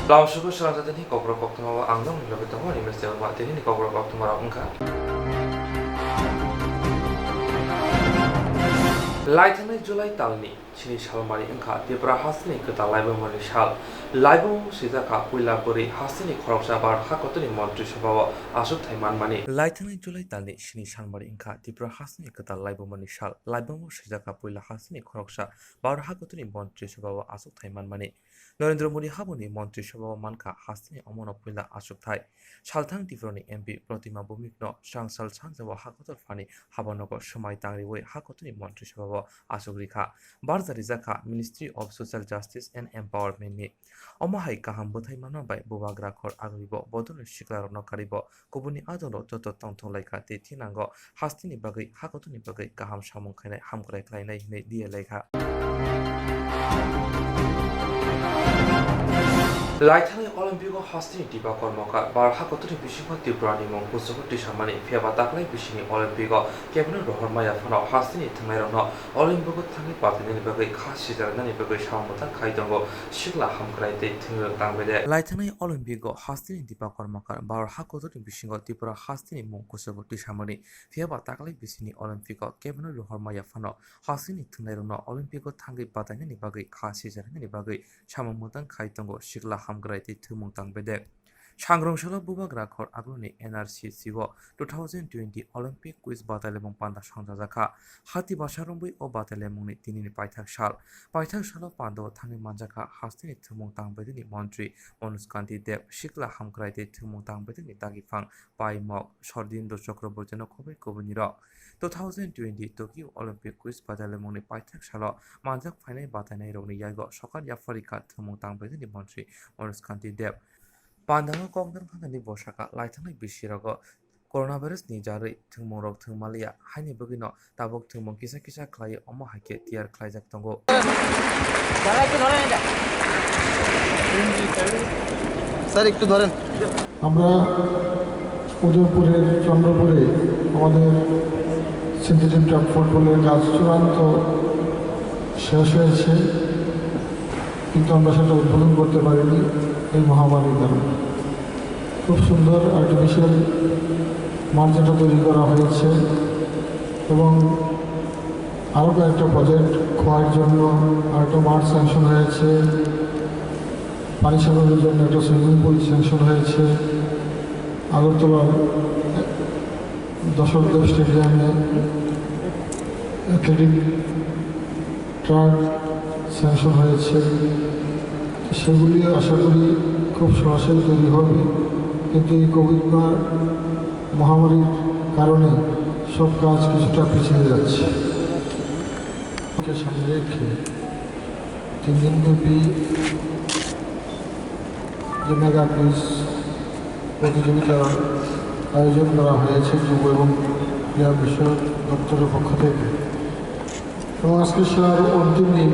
Laosuku salatani kobro koktoma angnam labetamo ni mesti wa tini ni kobro koktoma rangka. Laitani July talni chini shalmari angka Tripura hasni keta laibamani shal laibam sijaka puilapuri hasni khoroksa bar hakotoni mantri sabha asuk thaiman mani Laitani July talni chini shalmari angka Tripura hasni keta laibamani shal laibam sijaka puila hasni khoroksa bar hakotoni mantri sabha asuk thaiman mani Narendra Modi haboni mantri sabha manka hasni amona puila asuk thai Shalthang Tifroni MP Protima Bumikno Sangsal Sangjawa hakotor fani habanogo সময় তাংরিওই হাকতনি মন্ত্রী সভা আসুগ্রিখা বারজারি জাখা ministry of social justice and empowerment নি অমহাই কাহাম বোথাই মানবাই বুবাগ্রা খর আগরিব বদন শিকলার নকারিব কুবুনি আদলো যত তংথং লাইখা তে থিনাঙ্গ হাস্তিনি বাগৈ হাকতনি বাগৈ কাহাম সামং খাইনাই হামগ্রাই খ্লাইনাই হিनै দিয়ে লেখা Laithani Olympico hostini tiba kormoka bar hakotuni bishingo tibrani mong kusukuti shamani fiaba taklai bishini Olympico kebno rohormaya fano hostini tmairono Olympico thangi patini bagai khas sijarani bagai shamota khaidongo shikla hamkraite thingro tangbede Laithani Olympico hostini tiba kormoka bar hakotuni bishingo tibra hostini mong kusukuti shamani fiaba taklai bishini Olympico kebno rohormaya fano hostini tmairono Olympico thangi patini bagai khas sijarani bagai shamota khaidongo shikla hamgraiti thumung tangbede Shangrongshalo bubagra khor agroni NRC sigo 2020 Olympic quiz batale mong panda sangjaka hati basharongbai o batale mongni tinini paithak shalo pando thangi manjaka hastini thumung tangbede ni mantri Manuskanti Dev shikla hamgraiti thumung tangbede ni tagifang paimok Shordindra Chakraborty no khobai kobuniro 2020 Tokyo Olympic quiz batale mongni paithak shalo manjak phainai batanai rogni yaigo sokar yafarika thumung tangbede ni mantri Manuskanti Dev Pandango kongdan khangani bosaka laithanai bisirago coronavirus ni jari thungmorok thungmalia haini bugino tabok thungmong kisa khlai omo haike tiar khlaijak tongo sir একটু ধরেন আমরা উদয়পুরের চন্দ্রপুরে আমাদের synthetic track ফুটবলের কাজ চূড়ান্ত শেষ হয়েছে কিন্তু আমরা সেটা উদ্বোধন করতে পারিনি এই মহামারীর কারণে খুব সুন্দর আর্টিফিশিয়াল মাঠ যেটা তৈরি করা হয়েছে এবং আরও কয়েকটা প্রজেক্ট খোয়ার জন্য আরেকটা মাঠ স্যাংশন হয়েছে পানি সাগরের জন্য একটা সুইমিং পুল স্যাংশন হয়েছে আগরতলার দশরথদেব স্টেডিয়ামে অ্যাথলেটিক ট্র্যাক স্যাংশন হয়েছে সেগুলি আশা করি খুব সরাসরি তৈরি হবে কিন্তু এই কোভিড মহামারীর কারণে সব কাজ কিছুটা পিছিয়ে যাচ্ছে সামনে রেখে 3 দিনব্যাপী যে মেগা কুইজ প্রতিযোগিতার আয়োজন করা হয়েছে যুব এবং ক্রীড়া বিষয়ক দপ্তরের পক্ষ থেকে এবং আজকে সেটার অন্তিম দিন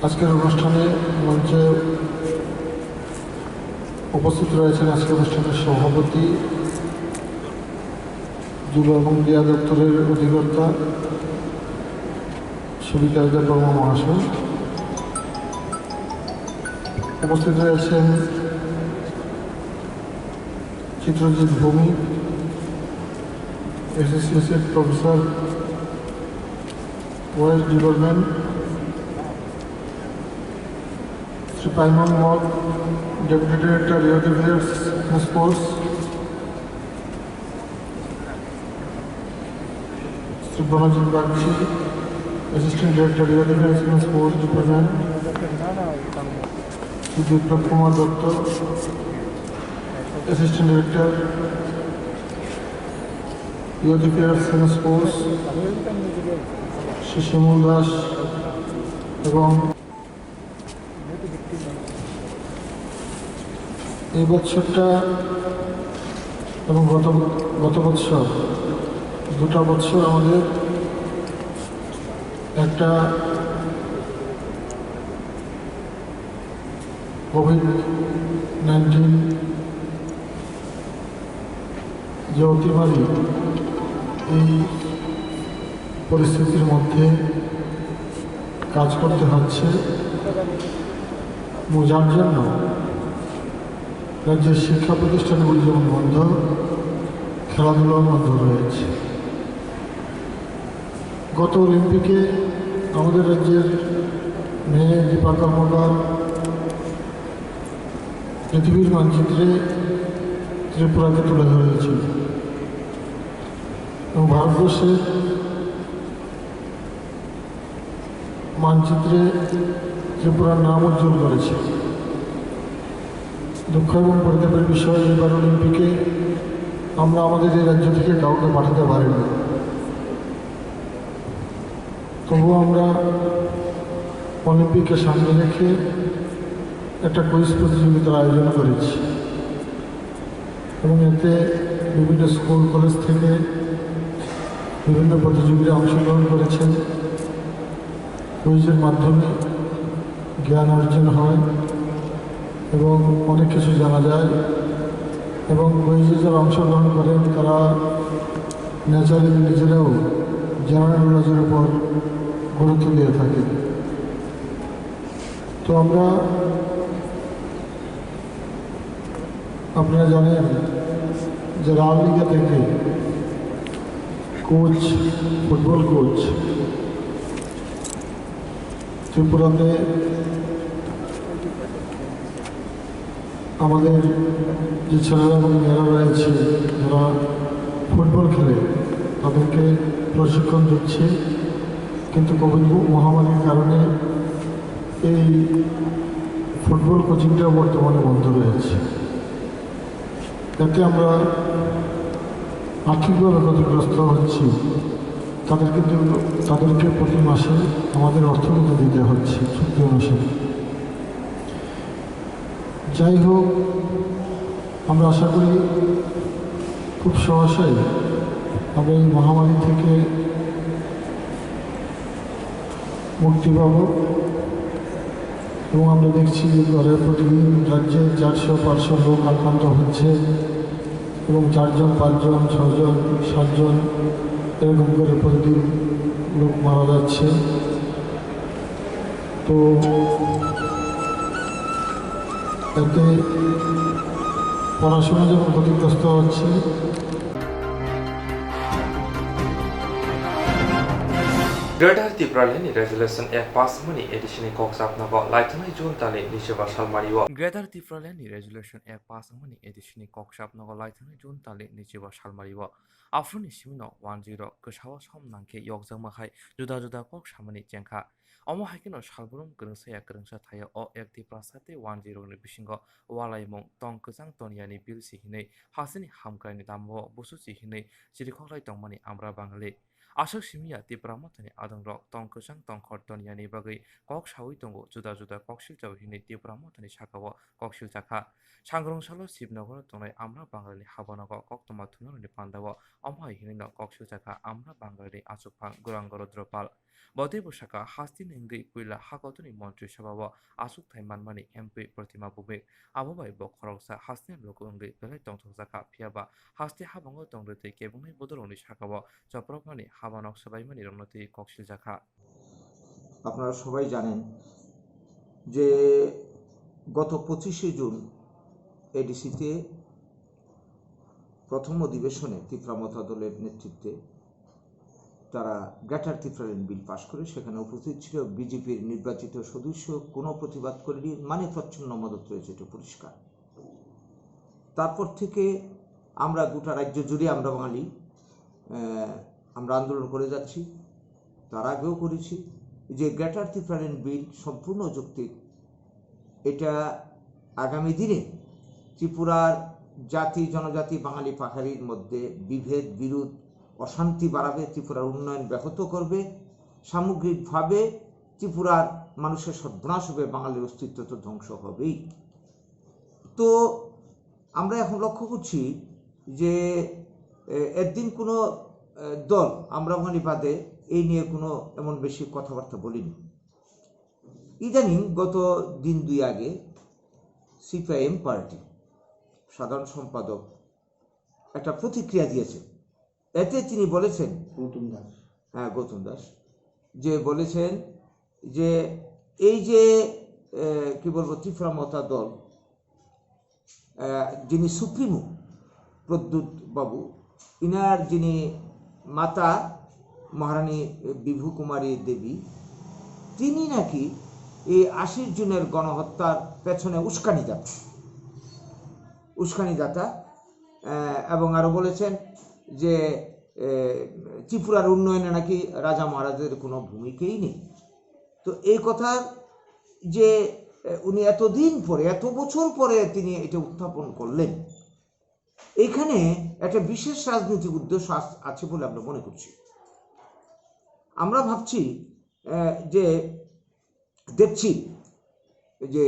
আজকের অনুষ্ঠানে মঞ্চে উপস্থিত রয়েছেন আজকের অনুষ্ঠানের সভাপতি যুব এবং ক্রীড়া দপ্তরের অধিকর্তা সুবিতা বর্মা মহাশয় উপস্থিত রয়েছেন Chitrajit Bhowmik associate professor west development Shri Paimon Mal deputy director youth affairs and sports Shri Pranajit Bagchi assistant director youth affairs and sports department Shri Biplab Kumar Dutta assistant director youth affairs and sports Shri Shimul Das এবং এই বছরটা এবং গত বছর দুটা বছর আমাদের একটা কোভিড-19 যে অতিমারী এই পরিস্থিতির মধ্যে কাজ করতে হচ্ছে এবং যার জন্য রাজ্যের শিক্ষা প্রতিষ্ঠানগুলি যেমন বন্ধ, খেলাধুলাও বন্ধ রয়েছে। গত অলিম্পিকে আমাদের রাজ্যের মেয়ে দীপা কর্মকার পৃথিবীর মানচিত্রে ত্রিপুরাকে তুলে ধরেছিল এবং ভারতবর্ষের মানচিত্রে ত্রিপুরার নাম উজ্জ্বল করেছে। দুঃখ এবং পরিতাপের বিষয়, এবার অলিম্পিকে আমরা আমাদের এই রাজ্য থেকে কাউকে পাঠাতে পারিনি। তবুও আমরা অলিম্পিককে সামনে রেখে একটা কুইজ প্রতিযোগিতার আয়োজন করেছি এবং এতে বিভিন্ন স্কুল কলেজ থেকে বিভিন্ন প্রতিযোগীরা অংশগ্রহণ করেছেন। কুইজের মাধ্যমে জ্ঞান অর্জন হয় এবং অনেক কিছু জানা যায় এবং কুইজে যারা অংশগ্রহণ করেন তারা ন্যাচারালি নিজেরাও জেনারেল নলেজের উপর গুরুত্ব দিয়ে থাকে। তো আমরা, আপনারা জানেন যে রাজলিগা থেকে কোচ, ফুটবল কোচ ত্রিপুরাতে আমাদের যে ছেলেরা এবং মেয়েরা রয়েছে যারা ফুটবল খেলে তাদেরকে প্রশিক্ষণ দিচ্ছে, কিন্তু কোভিড মহামারীর কারণে এই ফুটবল কোচিংটা বর্তমানে বন্ধ রয়েছে। এতে আমরা আর্থিকভাবে ক্ষতিগ্রস্ত হচ্ছি। তাদেরকে প্রতি মাসে আমাদের অর্থনীতি দিতে হচ্ছে চুক্তি অনুসারে। যাই হোক, আমরা আশা করি খুব সহসাই আমরা এই মহামারী থেকে মুক্তি পাব এবং আমরা দেখছি ঘরে প্রতিদিন রাজ্যে 400-500 লোক আক্রান্ত হচ্ছে এবং 4 জন 5 জন 6 জন 7 জন এরকম করে প্রতিদিন লোক মারা যাচ্ছে। তো এতে পড়াশোনা যখন ক্ষতিগ্রস্ত হচ্ছে, Greater Tipraleni Resolution Act Pasmani Edition Koksapnago Laitanai Jun Tani Nishaba Shalmariwa Greater Tipraleni Resolution Act Pasmani Edition Koksapnago Laitanai Jun Tani Nishaba Shalmariwa Afruni Simino 10 Kushawa Somnanke Yokzamahai Juda Juda Koksamani Jenka Omo Hakino Shalburum Grunsaya Grunsa Taya O Ekti Prasate 10 Bishingo Walaimong Tong Kusang Toniani Bill Sihine Hasini Hamkani Dambo Busu Sihine Sirikolai Tongmani Amra Bangali Ashok Simia Tipramotani Adongrok Tongkusang Tongkor Toniani Bagai Kok Shawi Tongo Juda Juda Kokshil Jawhini Tipramotani Shakawa Kokshil Jaka Changrong Salo Sibnogor Tonai Amra Bangali Habanago Koktoma Tunori Pandawa Omai Hinino Kokshil Jaka Amra Bangali Asupang Gurangoro Dropal Bode Bushaka Hastin Ingi Kuila Hakotuni Montri Shabawa Asuk Taiman Mani MP Protima Bube Abubai Bokoroksa Hastin Lokungi Bele Tongtozaka Piaba Hasti Habango Tongrete Kebuni Bodoroni Shakawa Chaprokmani Habanok Sabaimani Ronoti Kokshil Jaka আপনারা সবাই জানেন যে গত 25শে June এডিসিতে প্রথম অধিবেশনে ত্রিপুরা মতা দলের নেতৃত্বে তারা গ্রেটার ত্রিপুরাল্যান্ড বিল পাশ করে সেখানে উপস্থিত ছিল বিজেপির নির্বাচিত সদস্য, কোনো প্রতিবাদ করেনি, মানে প্রচ্ছন্ন মদত রয়েছে, এটা পরিষ্কার। তারপর থেকে আমরা গোটা রাজ্য জুড়ে আমরা বাঙালি আমরা আন্দোলন করে যাচ্ছি, তার আগেও করেছি যে গ্রেটার ত্রিপুরাল্যান্ড বিল সম্পূর্ণ যৌক্তিক। এটা আগামী দিনে ত্রিপুরার জাতি জনজাতি বাঙালি পাখারির মধ্যে বিভেদ বিরোধ অশান্তি বাড়াবে, ত্রিপুরার উন্নয়ন ব্যাহত করবে, সামগ্রিকভাবে ত্রিপুরার মানুষের সর্বনাশ হবে, বাঙালির অস্তিত্ব তো ধ্বংস হবেই। তো আমরা এখন লক্ষ্য করছি যে একদিন কোনো দল আমরা বাঙালি বাদে এই নিয়ে কোনো এমন বেশি কথাবার্তা বলিনি। ইদানিং গত দিন 2 আগে সিপিআইএম পার্টি সাধারণ সম্পাদক একটা প্রতিক্রিয়া দিয়েছেন। এতে তিনি বলেছেন, গৌতম দাস যে বলেছেন যে এই যে কি বলবো ত্রিপুরা মতা দল, যিনি সুপ্রিমো প্রদ্যুৎ বাবু, ইনার যিনি মাতা মহারানী বিভু কুমারী দেবী, তিনি নাকি এই ৮০ জুনের গণহত্যার পেছনে উস্কানিদাতা এবং আরও বলেছেন যে ত্রিপুরার উন্নয়নে নাকি রাজা মহারাজের কোনো ভূমিকাই নেই। তো এই কথা যে উনি এতদিন পরে, এত বছর পরে তিনি এটা উত্থাপন করলেন, এইখানে একটা বিশেষ রাজনৈতিক উদ্দেশ্য আছে বলে আমরা মনে করছি। আমরা ভাবছি যে দেখছি যে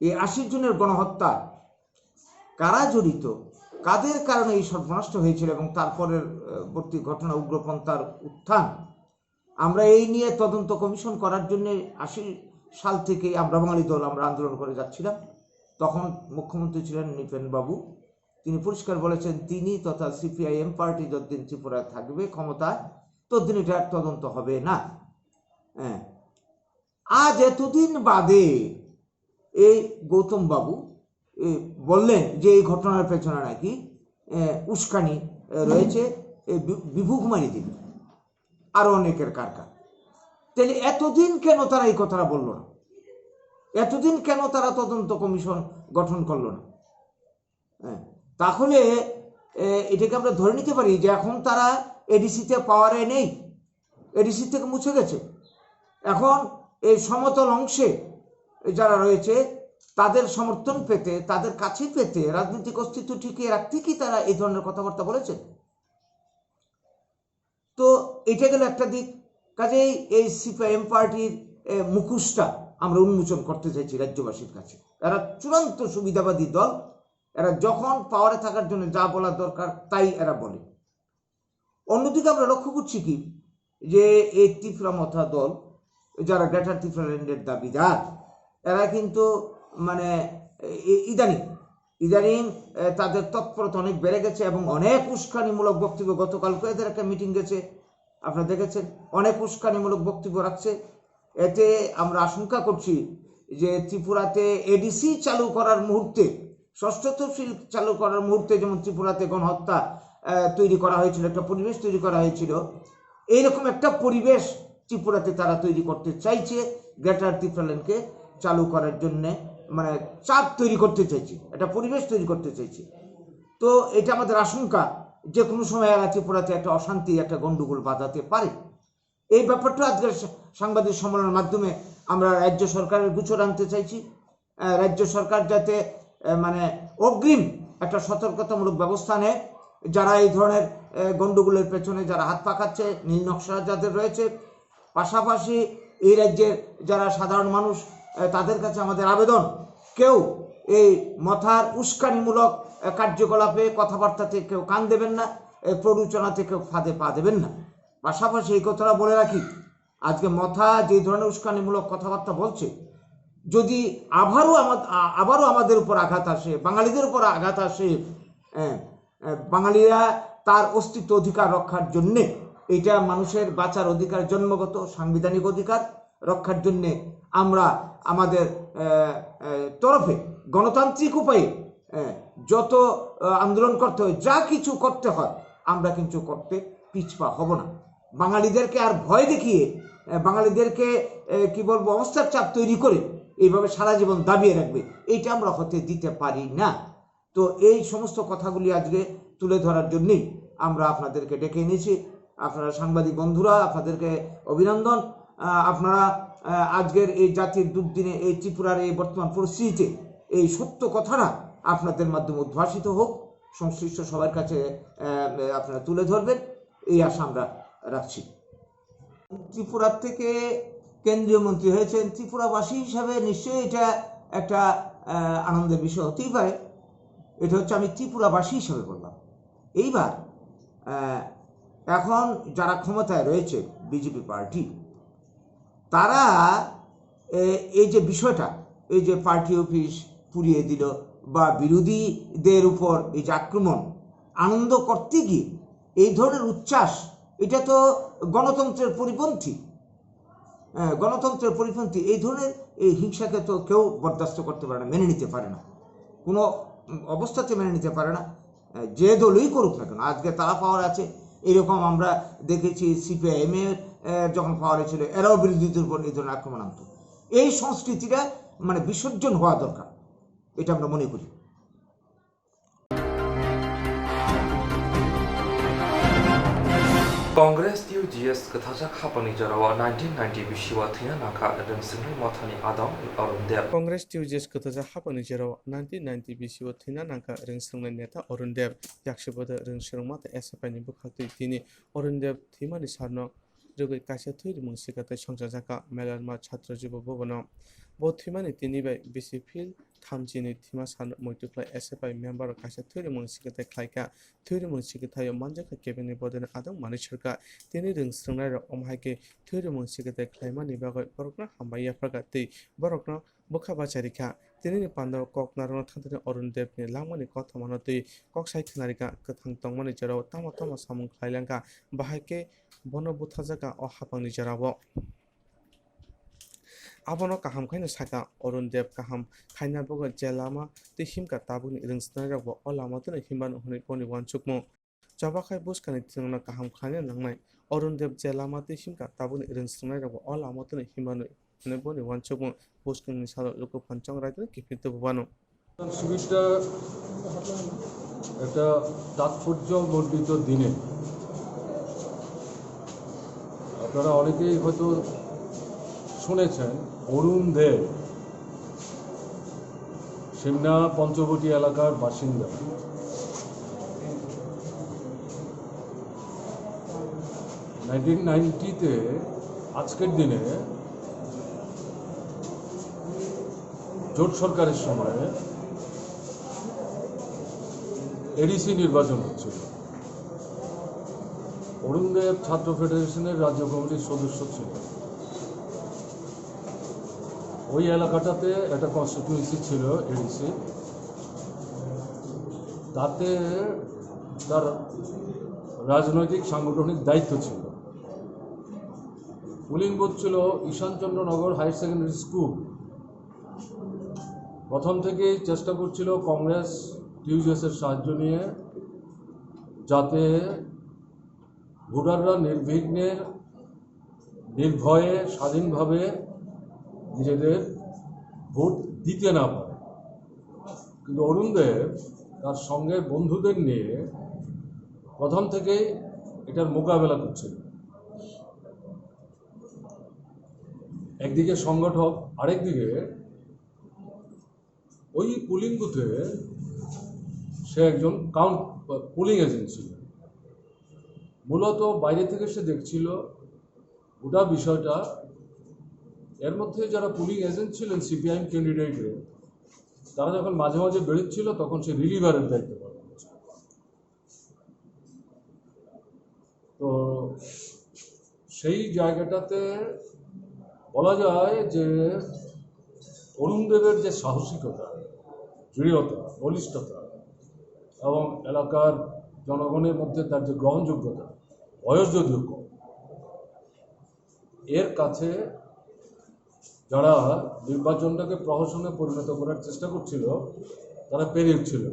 এই ৮০ জনের গণহত্যা কারা জড়িত, কাদের কারণে এই সর্বনষ্ট হয়েছিল এবং তারপরের বর্তী ঘটনা উগ্রপন্থার উত্থান, আমরা এই নিয়ে তদন্ত কমিশন করার জন্য ৮০ সাল থেকে আমরা বাঙালি দল আমরা আন্দোলন করে যাচ্ছিলাম। তখন মুখ্যমন্ত্রী ছিলেন নৃপেন বাবু। তিনি পরিষ্কার বলেছেন তিনি তথা সিপিআইএম পার্টি যতদিন ত্রিপুরায় থাকবে ক্ষমতায়, ততদিন এটার তদন্ত হবে না। হ্যাঁ, আজ এতদিন বাদে এই গৌতম বাবু বললেন যে এই ঘটনার পেছনে নাকি উস্কানি রয়েছে বিভু কুমারী দেবী আরো অনেকের কারকার। তাহলে এতদিন কেন তারা এই কথাটা বলল না? এতদিন কেন তারা তদন্ত কমিশন গঠন করলো না? তাহলে এটাকে আমরা ধরে নিতে পারি যে এখন তারা এডিসিতে পাওয়ারে নেই, এডিসি থেকে মুছে গেছে। এখন এই সমতল অংশে যারা রয়েছে তাদের সমর্থন পেতে, তাদের কাছে পেতে, রাজনৈতিক অস্তিত্ব টিকিয়ে রাখতে কি তারা এই ধরনের কথাবার্তা বলেছে? তো এটা গেল একটা দিক। কাজেই এই সিপিআইএম পার্টির মুখোশটা আমরা উন্মোচন করতে চাইছি রাজ্যবাসীর কাছে। এরা চূড়ান্ত সুবিধাবাদী দল, এরা যখন পাওয়ারে থাকার জন্য যা বলা দরকার তাই এরা বলে। অন্যদিকে আমরা লক্ষ্য করছি কি যে এই ত্রিপুরা মথা দল যারা গ্রেটার ত্রিপুরা ল্যান্ডের দাবিদার, এরা কিন্তু মানে ইদানিং তাদের তৎপরতা অনেক বেড়ে গেছে এবং অনেক উস্কানিমূলক বক্তব্য, গতকালকে এদের একটা মিটিং গেছে আপনারা দেখেছেন, অনেক উস্কানিমূলক বক্তব্য রাখছে। এতে আমরা আশঙ্কা করছি যে ত্রিপুরাতে এডিসি চালু করার মুহূর্তে, ষষ্ঠ তফসিল চালু করার মুহূর্তে যেমন ত্রিপুরাতে গণহত্যা তৈরি করা হয়েছিল, একটা পরিবেশ তৈরি করা হয়েছিল, এইরকম একটা পরিবেশ ত্রিপুরাতে তারা তৈরি করতে চাইছে, গ্রেটার ত্রিপুরাল্যান্ডকে চালু করার জন্যে মানে চাপ তৈরি করতে চাইছে, একটা পরিবেশ তৈরি করতে চাইছে। তো এটা আমাদের আশঙ্কা যে কোনো সময় এরা ত্রিপুরাতে একটা অশান্তি, একটা গন্ডগোল বাঁধাতে পারে। এই ব্যাপারটা আজকের সাংবাদিক সম্মেলনের মাধ্যমে আমরা রাজ্য সরকারের গোচর আনতে চাইছি। রাজ্য সরকার যাতে মানে অগ্রিম একটা সতর্কতামূলক ব্যবস্থা নেয়, যারা এই ধরনের গন্ডগোলের পেছনে যারা হাত পাকাচ্ছে, নীল নকশা যাদের রয়েছে। পাশাপাশি এই রাজ্যের যারা সাধারণ মানুষ, তাদের কাছে আমাদের আবেদন, কেউ এই মথার উস্কানিমূলক কার্যকলাপে কথাবার্তাতে কেউ কান দেবেন না, প্ররোচনাতে কেউ ফাঁদে পা দেবেন না। পাশাপাশি এই কথাটা বলে রাখি, আজকে মথা যে ধরনের উস্কানিমূলক কথাবার্তা বলছে, যদি আবারও আমাদের উপর আঘাত আসে, বাঙালিদের উপর আঘাত আসে, বাঙালিরা তার অস্তিত্ব অধিকার রক্ষার জন্যে, এটা মানুষের বাঁচার অধিকার, জন্মগত সাংবিধানিক অধিকার রক্ষার জন্যে আমরা আমাদের তরফে গণতান্ত্রিক উপায়ে যত আন্দোলন করতে হয়, যা কিছু করতে হয়, আমরা কিন্তু করতে পিছপা হব না। বাঙালিদেরকে আর ভয় দেখিয়ে, বাঙালিদেরকে কি বলবো অবস্থার চাপ তৈরি করে এইভাবে সারা জীবন দাবিয়ে রাখবে, এইটা আমরা হতে দিতে পারি না। তো এই সমস্ত কথাগুলি আজকে তুলে ধরার জন্যই আমরা আপনাদেরকে ডেকে এনেছি। আপনারা সাংবাদিক বন্ধুরা, আপনাদেরকে অভিনন্দন। আপনারা আজকের এই জাতির দুর্দিনে, এই ত্রিপুরার এই বর্তমান পরিস্থিতিতে এই সত্য কথাটা আপনাদের মাধ্যমে উদ্ভাসিত হোক, সংশ্লিষ্ট সবার কাছে আপনারা তুলে ধরবেন, এই আশা আমরা রাখছি। ত্রিপুরার থেকে কেন্দ্রীয় মন্ত্রী হয়েছেন, ত্রিপুরাবাসী হিসাবে নিশ্চয়ই এটা একটা আনন্দের বিষয় হতেই পারে। এটা হচ্ছে আমি ত্রিপুরাবাসী হিসাবে বললাম। এইবার এখন যারা ক্ষমতায় রয়েছে বিজেপি পার্টি, তারা এই যে বিষয়টা, এই যে পার্টি অফিস পুড়িয়ে দিল বা বিরোধীদের উপর এই যে আক্রমণ, আনন্দ করতে গিয়ে এই ধরনের উচ্ছ্বাস, এটা তো গণতন্ত্রের পরিপন্থী। গণতন্ত্রের পরিপন্থী এই ধরনের এই হিংসাকে তো কেউ বরদাস্ত করতে পারে না, মেনে নিতে পারে না, কোনো অবস্থাতে মেনে নিতে পারে না, যে দলই করুক না কেন। আজকে তারা পাওয়ার আছে, এরকম আমরা দেখেছি সিপিআইএম এর যখন পাওয়ারে ছিল, এরাও বিরোধীদের উপর এই ধরনের আক্রমণ আনত। এই সংস্কৃতিটা মানে বিসর্জন হওয়া দরকার, এটা আমরা মনে করি। Congress TUGS Kathaja Khapani Jarawa 1990 Bishiwa Thina Naka Remsingri Mothani Adam Arundep Congress TUGS Kathaja Hapani Jarawa 1990 Bishiwa Thina Naka Remsingri Neta Arundep Yakshibada Remsingmata SFI Bukhati Tini Arundep Thimani Sarno Jogi Kasha Thuri Munsikata Songjaka Melanma Chatra Jibo Bobono Both Thimani Tini by BCP Tamjini Timasan multiply SFI member Kasha Thuri Munsikata Klaika Thuri Munsikata Manjaka Kevin Boden Adam Manisharka Tini Remsingri Omhake Thuri Munsikata Klaimani Bago Borokna Hambaya Pragati Borokna Bukhabacharika Tini Pando Kok Narona Tantani Arundep ni Lamani Kotamanoti Kok Saitnarika Katang Tongmani Jaro Tamatama Samung Klailanka Bahake Bono Buthazaka or Hapani Jarabo Abono Kaham Kaina Saka Arundep Kaham Kaina Boga Jelama the Himka Tabun Ringsnara Olamatun Himban Honiponi one chukmo Jabakai Buskani Tina Kaham Kana Langai Arundep Jelama the Himka Tabun Ringsnara Olamatun Himban Honiponi one chukmo Buskan Salo Loco Panchong Rider keep it to Bano শিবিরটা একটা তাৎপর্যমণ্ডিত দিনে আপনারা অনেকেই হয়তো শুনেছেন অরুণ দেব সিমনা পঞ্চবটি এলাকার বাসিন্দা। 1990-তে আজকের দিনে জোট সরকারের সময় এডিসি নির্বাচন হচ্ছিল। অরুণ দেব ছাত্র ফেডারেশনের রাজ্য কমিটির সদস্য ছিল। ওই এলাকাটাতে একটা কনস্টিটিউয়েন্সি ছিল এডিসি, তাতে তার রাজনৈতিক সাংগঠনিক দায়িত্ব ছিল। পুলিং বুথ ছিল ঈশানচন্দ্রনগর হায়ার সেকেন্ডারি স্কুল। প্রথম থেকেই চেষ্টা করছিল কংগ্রেস টিউজেসের সাহায্য নিয়ে যাতে ভোটাররা নির্বিঘ্নে নির্ভয়ে স্বাধীনভাবে নিজেদের ভোট দিতে না পারে। কিন্তু অরুণ দেব তার সঙ্গে বন্ধুদের নিয়ে প্রথম থেকেই এটার মোকাবেলা করছিল। একদিকে সংগঠক, আরেকদিকে ওই পুলিং বুথে সে একজন পুলিং এজেন্ট ছিল। মূলত বাইরে থেকে সে দেখছিল গোটা বিষয়টা। এর মধ্যে যারা পুলিং এজেন্ট ছিলেন সিপিআইএম ক্যান্ডিডেটের, তারা যখন মাঝে মাঝে বেরোচ্ছিল তখন সে রিলিভারের দায়িত্ব পালন করছিল। তো সেই জায়গাটাতে বলা যায় যে অরুণ দেবের যে সাহসিকতা, দৃঢ়তা, বলিষ্ঠতা এবং এলাকার জনগণের মধ্যে তার যে গ্রহণযোগ্যতা, বয়স যদিও কম, এর কাছে যারা নির্বাচনটাকে প্রহসনে পরিণত করার চেষ্টা করছিল তারা পেরে উঠছিল,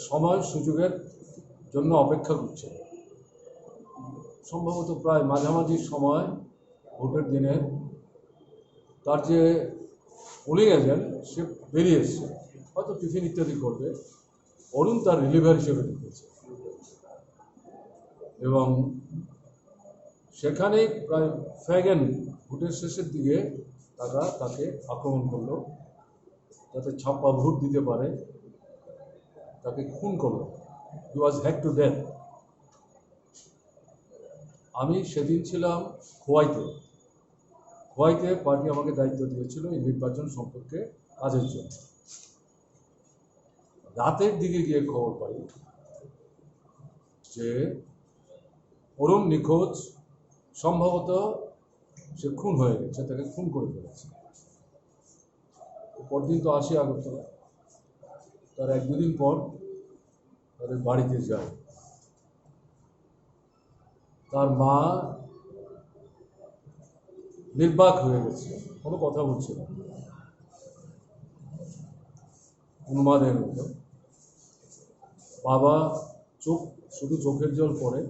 সময় সুযোগের জন্য অপেক্ষা করছিল। সম্ভবত প্রায় মাঝামাঝি সময় ভোটের দিনে তার যে পুলিং এজেন্ট সে বেরিয়ে এসছে, হয়তো টিফিন ইত্যাদি করবে, অরুণ তার রিলিভার হিসেবে ঢুকেছে এবং সেখানেই প্রায় ফ্যাগেন ভোটের শেষের দিকে তারা তাকে আক্রমণ করলো, যাতে ছাপ্পা ভোট দিতে পারে, তাকে খুন করলো। হি ওয়াজ হ্যাক টু ডেথ। আমি সেদিন ছিলাম খোয়াইতে পার্টি আমাকে দায়িত্ব দিয়েছিল এই নির্বাচন সম্পর্কে কাজের জন্য। রাতের দিকে গিয়ে খবর পাই যে অরুণ নিখোঁজ, সম্ভবত সে খুন হয়ে গেছে, তাকে খুন করে ফেলেছে। পরদিন তো আসি আগরতলা, তার 1-2 দিন পর তাদের বাড়িতে যায়। তার মা নির্বাক হয়ে গেছে, কোনো কথা বলছে না, উন্মাদের মতো। বাবা শুধু চোখের জল পড়ে।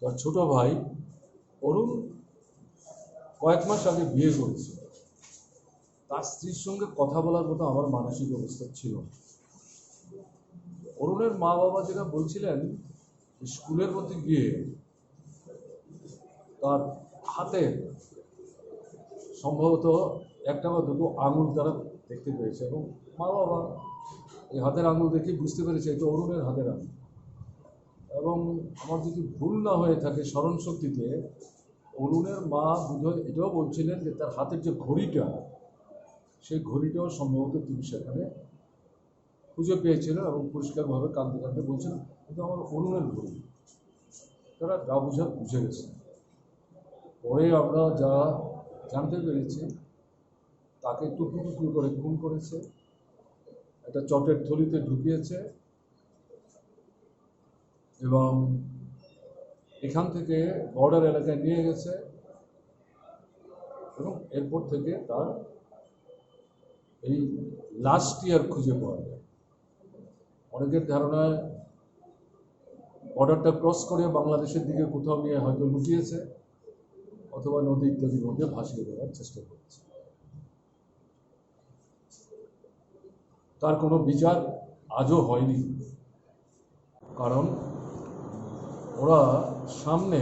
তার ছোট ভাই অরুণ কয়েক মাস আগে বিয়ে করেছে, তার স্ত্রীর সঙ্গে কথা বলার মতো আমার মানসিক অবস্থা ছিল না। অরুণের মা বাবা যেটা বলছিলেন, স্কুলের মধ্যে গিয়ে তার হাতে সম্ভবত একটা বা দুটো আঙুল তারা দেখতে পেয়েছে, এবং মা বাবা এই হাতের আঙুল দেখে বুঝতে পেরেছে এটা অরুণের হাতের আঙুল। এবং আমার যদি ভুল না হয়ে থাকে স্মরণশক্তিতে, অরুণের মা বোধহয় এটাও বলছিলেন যে তার হাতের যে ঘড়িটা, সেই ঘড়িটাও সম্ভবত তিনি সেখানে খুঁজে পেয়েছিলেন এবং পরিষ্কারভাবে কাঁদতে কাঁদতে বলছিলেন কিন্তু আমার অরুণের ঘড়ি। তারা যা বুঝার বুঝে গেছে। পরে আমরা যা জানতে পেরেছি, তাকে টুকরো টুকরো করে খুন করেছে, একটা চটের থলিতে ঢুকিয়েছে এবং এখান থেকে বর্ডার এলাকায় নিয়ে গেছে, এবং এরপর থেকে তার এই লাস্ট ইয়ার খুঁজে পাওয়া যায়। অনেকের ধারণায় বর্ডারটা ক্রস করে বাংলাদেশের দিকে কোথাও নিয়ে হয়তো লুকিয়েছে, অথবা নদী ইত্যাদির মধ্যে ভাসিয়ে দেওয়ার চেষ্টা করেছে। তার কোনো বিচার আজও হয়নি, কারণ ওরা সামনে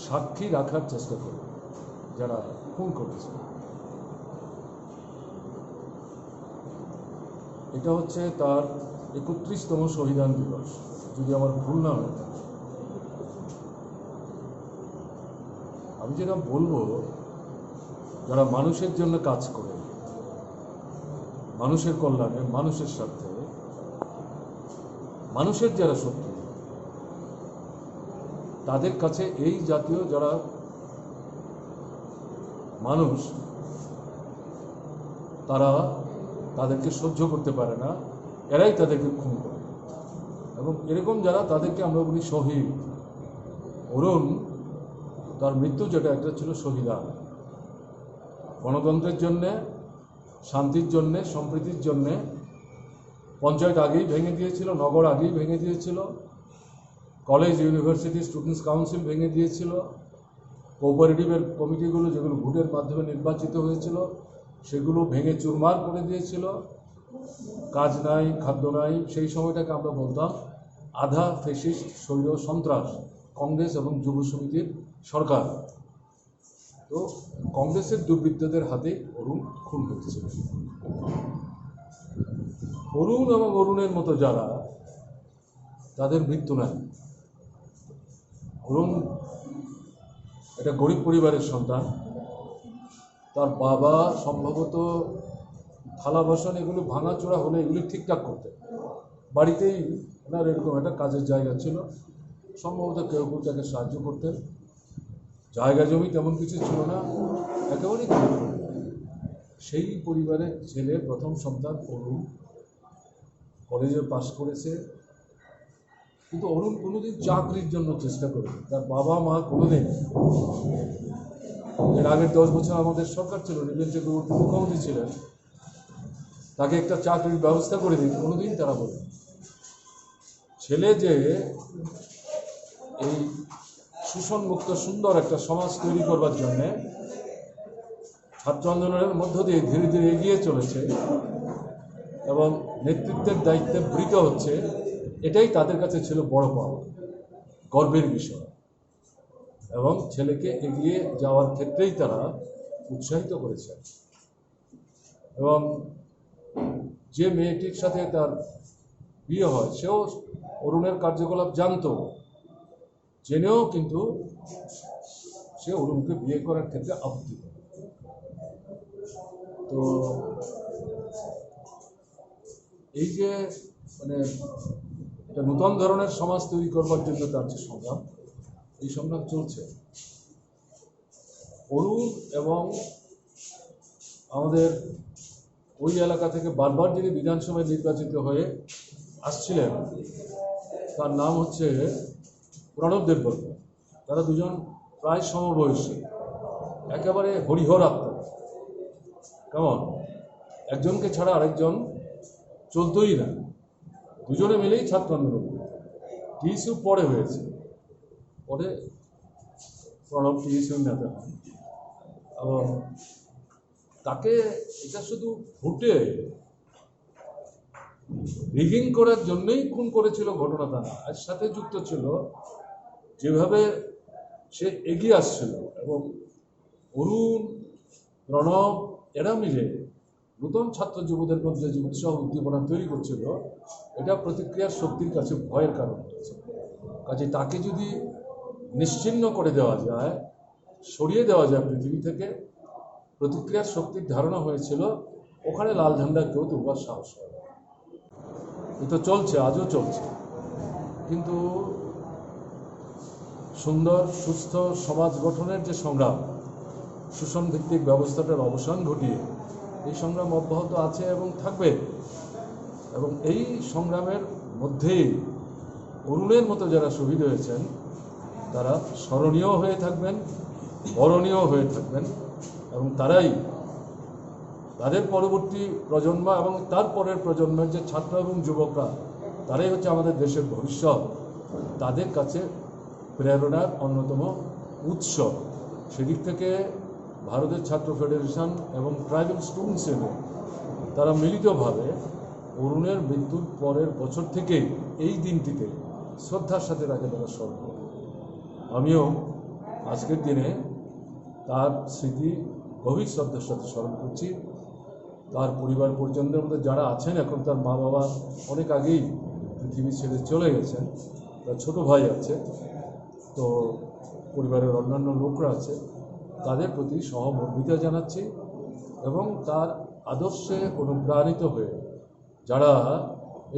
সাক্ষী রাখার চেষ্টা করে যারা খুন করেছে। এটা হচ্ছে তার 31তম শহীদান দিবস, যদি আমার ভুল না হয়। আমি যেটা বলবো, যারা মানুষের জন্য কাজ করে, মানুষের কল্যাণে, মানুষের স্বার্থে, মানুষের যারা শত্রু, তাদের কাছে এই জাতীয় যারা মানুষ, তারা তাদেরকে সহ্য করতে পারে না, এরাই তাদেরকে খুন করে। এবং এরকম যারা, তাদেরকে আমরা বলি শহীদ। অরুণ, তার মৃত্যু যেটা একটা ছিল শহীদান, গণতন্ত্রের জন্যে, শান্তির জন্যে, সম্প্রীতির জন্যে। পঞ্চায়েত আগেই ভেঙে দিয়েছিল, নগর আগেই ভেঙে দিয়েছিল, কলেজ ইউনিভার্সিটি স্টুডেন্টস কাউন্সিল ভেঙে দিয়েছিল, কোঅপারেটিভের কমিটিগুলো যেগুলো ভোটের মাধ্যমে নির্বাচিত হয়েছিল সেগুলো ভেঙে চুরমার করে দিয়েছিল। কাজ নাই, খাদ্য নাই, সেই সময়টাকে আমরা বলতাম আধা ফেসিস্ট স্বৈর সন্ত্রাস কংগ্রেস এবং যুব সমিতির সরকার। তো কংগ্রেসের দুর্বৃত্তদের হাতে অরুণ খুন হয়েছিল। অরুণ এবং অরুণের মতো যারা, তাদের মৃত্যু নাই। অরুণ একটা গরিব পরিবারের সন্তান। তার বাবা সম্ভবত থালা বাসন এগুলো ভাঙাচোরা হলে এগুলি ঠিকঠাক করতেন, বাড়িতেই ওনার এরকম একটা কাজের জায়গা ছিল, সম্ভবত কেউ কেউ তাকে সাহায্য করতেন। জায়গা জমি তেমন কিছু ছিল না, একেবারেই গরিব পরিবার। সেই পরিবারের ছেলে, প্রথম সন্তান অরুণ, কলেজে পাশ করেছে। কিন্তু অরুণ কোনোদিন চাকরির জন্য চেষ্টা করেনি। তার বাবা মা কোনোদিন, এর আগের 10 বছর আমাদের সরকার ছিল, নীলেন চক্রবর্তী মুখ্যমন্ত্রী ছিলেন, তাকে একটা চাকরির ব্যবস্থা করে দিন, কোনোদিন তারা বলে। ছেলে যে এই শোষণমুক্ত সুন্দর একটা সমাজ তৈরি করবার জন্যে ছাত্র আন্দোলনের মধ্য দিয়ে ধীরে ধীরে এগিয়ে চলেছে এবং নেতৃত্বের দায়িত্বে বৃত হচ্ছে, এটাই তাদের কাছে ছিল বড় পাওয়া, গর্বের বিষয়। এবং ছেলেকে এগিয়ে যাওয়ার ক্ষেত্রেই তারা উৎসাহিত করেছে। এবং যে মেয়েটির সাথে তার বিয়ে হয়, সেও অরুণের কার্যকলাপ জানতো, জেনেও কিন্তু সে অরুণকে বিয়ে করার ক্ষেত্রে আপত্তি করে। তো এই যে মানে একটা নূতন ধরনের সমাজ তৈরি করবার জন্য তার যে সংগ্রাম, এই সংগ্রাম চলছে। অরুণ এবং আমাদের ওই এলাকা থেকে বারবার যিনি বিধানসভায় নির্বাচিত হয়ে আসছিলেন, তার নাম হচ্ছে প্রণব দেববর্মা। তারা দুজন প্রায় সমবয়সী, একেবারে হরিহর আত্মা। কেমন একজনকে ছাড়া আরেকজন চলতোই না, দুজনে মিলেই ছাত্র আন্দোলন। টিএসইউ পরে হয়েছে, পরে প্রণব টিএসইউ নেতা হন। এবং তাকে এটা শুধু ভোটে রিগিং করার জন্যই খুন করেছিল ঘটনাটা না, এর সাথে যুক্ত ছিল যেভাবে সে এগিয়ে আসছিল এবং অরুণ, প্রণব এরা মিলে নতুন ছাত্র যুবদের মধ্যে যে উৎসাহ উদ্দীপনা তৈরি করছিল, এটা প্রতিক্রিয়ার শক্তির কাছে ভয়ের কারণ হয়েছে। কাজে তাকে যদি নিশ্চিহ্ন করে দেওয়া যায়, সরিয়ে দেওয়া যায় পৃথিবী থেকে, প্রতিক্রিয়ার শক্তির ধারণা হয়েছিল ওখানে লাল ঝান্ডা কেউ তুলবার সাহস হয়। এ তো চলছে, আজও চলছে। কিন্তু সুন্দর সুস্থ সমাজ গঠনের যে সংগ্রাম, শোষণ ভিত্তিক ব্যবস্থাটার অবসান ঘটিয়ে এই সংগ্রাম অব্যাহত আছে এবং থাকবে। এবং এই সংগ্রামের মধ্যেই অরুণের মতো যারা শহীদ হয়েছেন তারা স্মরণীয় হয়ে থাকবেন, বরণীয় হয়ে থাকবেন, এবং তারাই তাদের পরবর্তী প্রজন্ম এবং তার পরের প্রজন্মের যে ছাত্র এবং যুবকরা, তারাই হচ্ছে আমাদের দেশের ভবিষ্যৎ। তাদের কাছে প্রেরণার অন্যতম উৎস। সেদিক থেকে ভারতের ছাত্র ফেডারেশন এবং ট্রাইবাল স্টুডেন্টস ইউনিয়ন তারা মিলিতভাবে অরুণের মৃত্যুর পরের বছর থেকে এই দিনটিতে শ্রদ্ধার সাথে তাকে তারা স্মরণ করে। আমিও আজকের দিনে তার স্মৃতি গভীর শ্রদ্ধার সাথে স্মরণ করছি। তার পরিবার পরিজনদের মধ্যে যারা আছেন, এখন তার মা বাবা অনেক আগেই পৃথিবী ছেড়ে চলে গেছেন, তার ছোট ভাই আছে, তো পরিবারের অন্যান্য লোকরা আছে, তাদের প্রতি সহমর্মিতা জানাচ্ছি। এবং তার আদর্শে অনুপ্রাণিত হয়ে যারা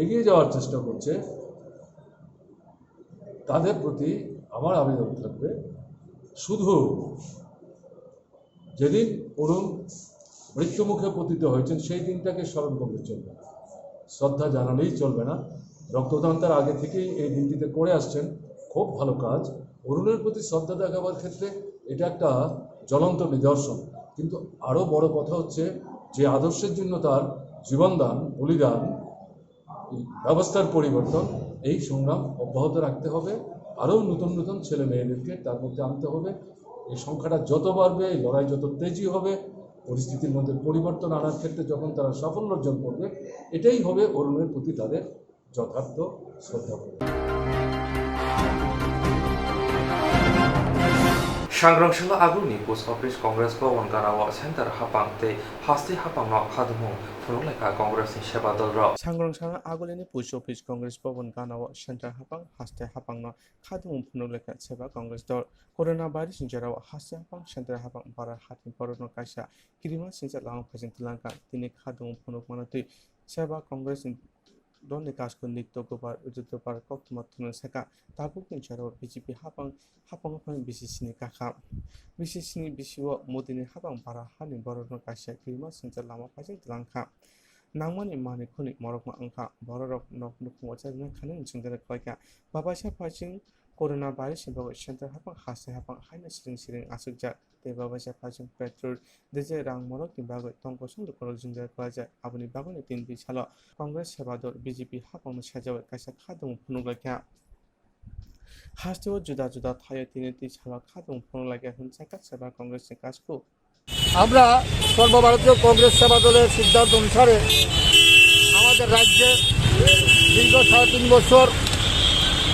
এগিয়ে যাওয়ার চেষ্টা করছে, তাদের প্রতি আমার আবেদন থাকবে, শুধু যেদিন অরুণ মৃত্যুমুখে পতিত হয়েছেন সেই দিনটাকে স্মরণ করলে চলবে না, শ্রদ্ধা জানালেই চলবে না। রক্তদান তার আগে থেকেই এই দিনটিতে করে আসছেন, খুব ভালো কাজ। অরুণের প্রতি শ্রদ্ধা দেখাবার ক্ষেত্রে এটা একটা জ্বলন্ত নিদর্শন। কিন্তু আরও বড় কথা হচ্ছে যে আদর্শের জন্য তার জীবনদান, বলিদান, ব্যবস্থার পরিবর্তন, এই সংগ্রাম অব্যাহত রাখতে হবে। আরও নতুন নতুন ছেলে মেয়েদেরকে তার মধ্যে আনতে হবে। এই সংখ্যাটা যত বাড়বে, এই লড়াই যত তেজি হবে, পরিস্থিতির মধ্যে পরিবর্তন আনার ক্ষেত্রে যখন তারা সাফল্য অর্জন করবে, এটাই হবে অরুণের প্রতি তাদের যথার্থ শ্রদ্ধা। सांग्रांशिला आगुनि पोस्ट ऑफिस कांग्रेस भवन गानाव सेंटर हापांगते हास्ति हापांग खादमु फुनुलेखा कांग्रेस नि सेवा दल र सांग्रांशाला आगुलिनि पोस्ट ऑफिस कांग्रेस भवन गानाव सेंटर हापांग हास्ते हापांग खादमु फुनुलेखा सेवा कांग्रेस दल कोरोना भाइरस जेराव हास्ते हापांग सेंटर हापांग बारा हातिन परनो कायसा किरिमा सिंसा लांग फाजिन तिलांका तिनि खादमु फुनुक मानतै सेवा कांग्रेस दलनि काजखौ नित्य गोबार उजुतबार कक्तुमातुन सेका ताबुकनि जेराव बिजेपि हापांग हापांग बिसिसिनि काखा बिसिसिनि बिसिव मोदिनि हापांग बारा हानि बरनो कायसा किरिमा सिंसा लामा फाजिन तिलांका नांमानि मानि खुनि मरकमा अंखा बररक नकनु खुंवाचारनो खाने जोंदरे कयका बाबासा फाजिन कोरोना भाइरस बागै सेंटर हापांग हास्ते हापांग हाइना सिरिं सिरिं आसुकजा ते बाबासा फाजिन पेट्रोल देजे रां मरकनि बागै तंगसं दुखरक जोंदरे कयजा आबुनि बागैनि तीन बिसाल कांग्रेस सेवा दल बिजेपि हापांग सेजाव कायसा खादुं फुनुगलायखा हास्तेव जुदा जुदा थायो तिनि तिसाल खादुं फुनुगलायखा हुनसाका सेवा कांग्रेसनि काजखौ আমরা সর্বভারতীয় কংগ্রেস সেবা দলের সিদ্ধান্ত অনুসারে আমাদের রাজ্যে দীর্ঘ 3.5 বছর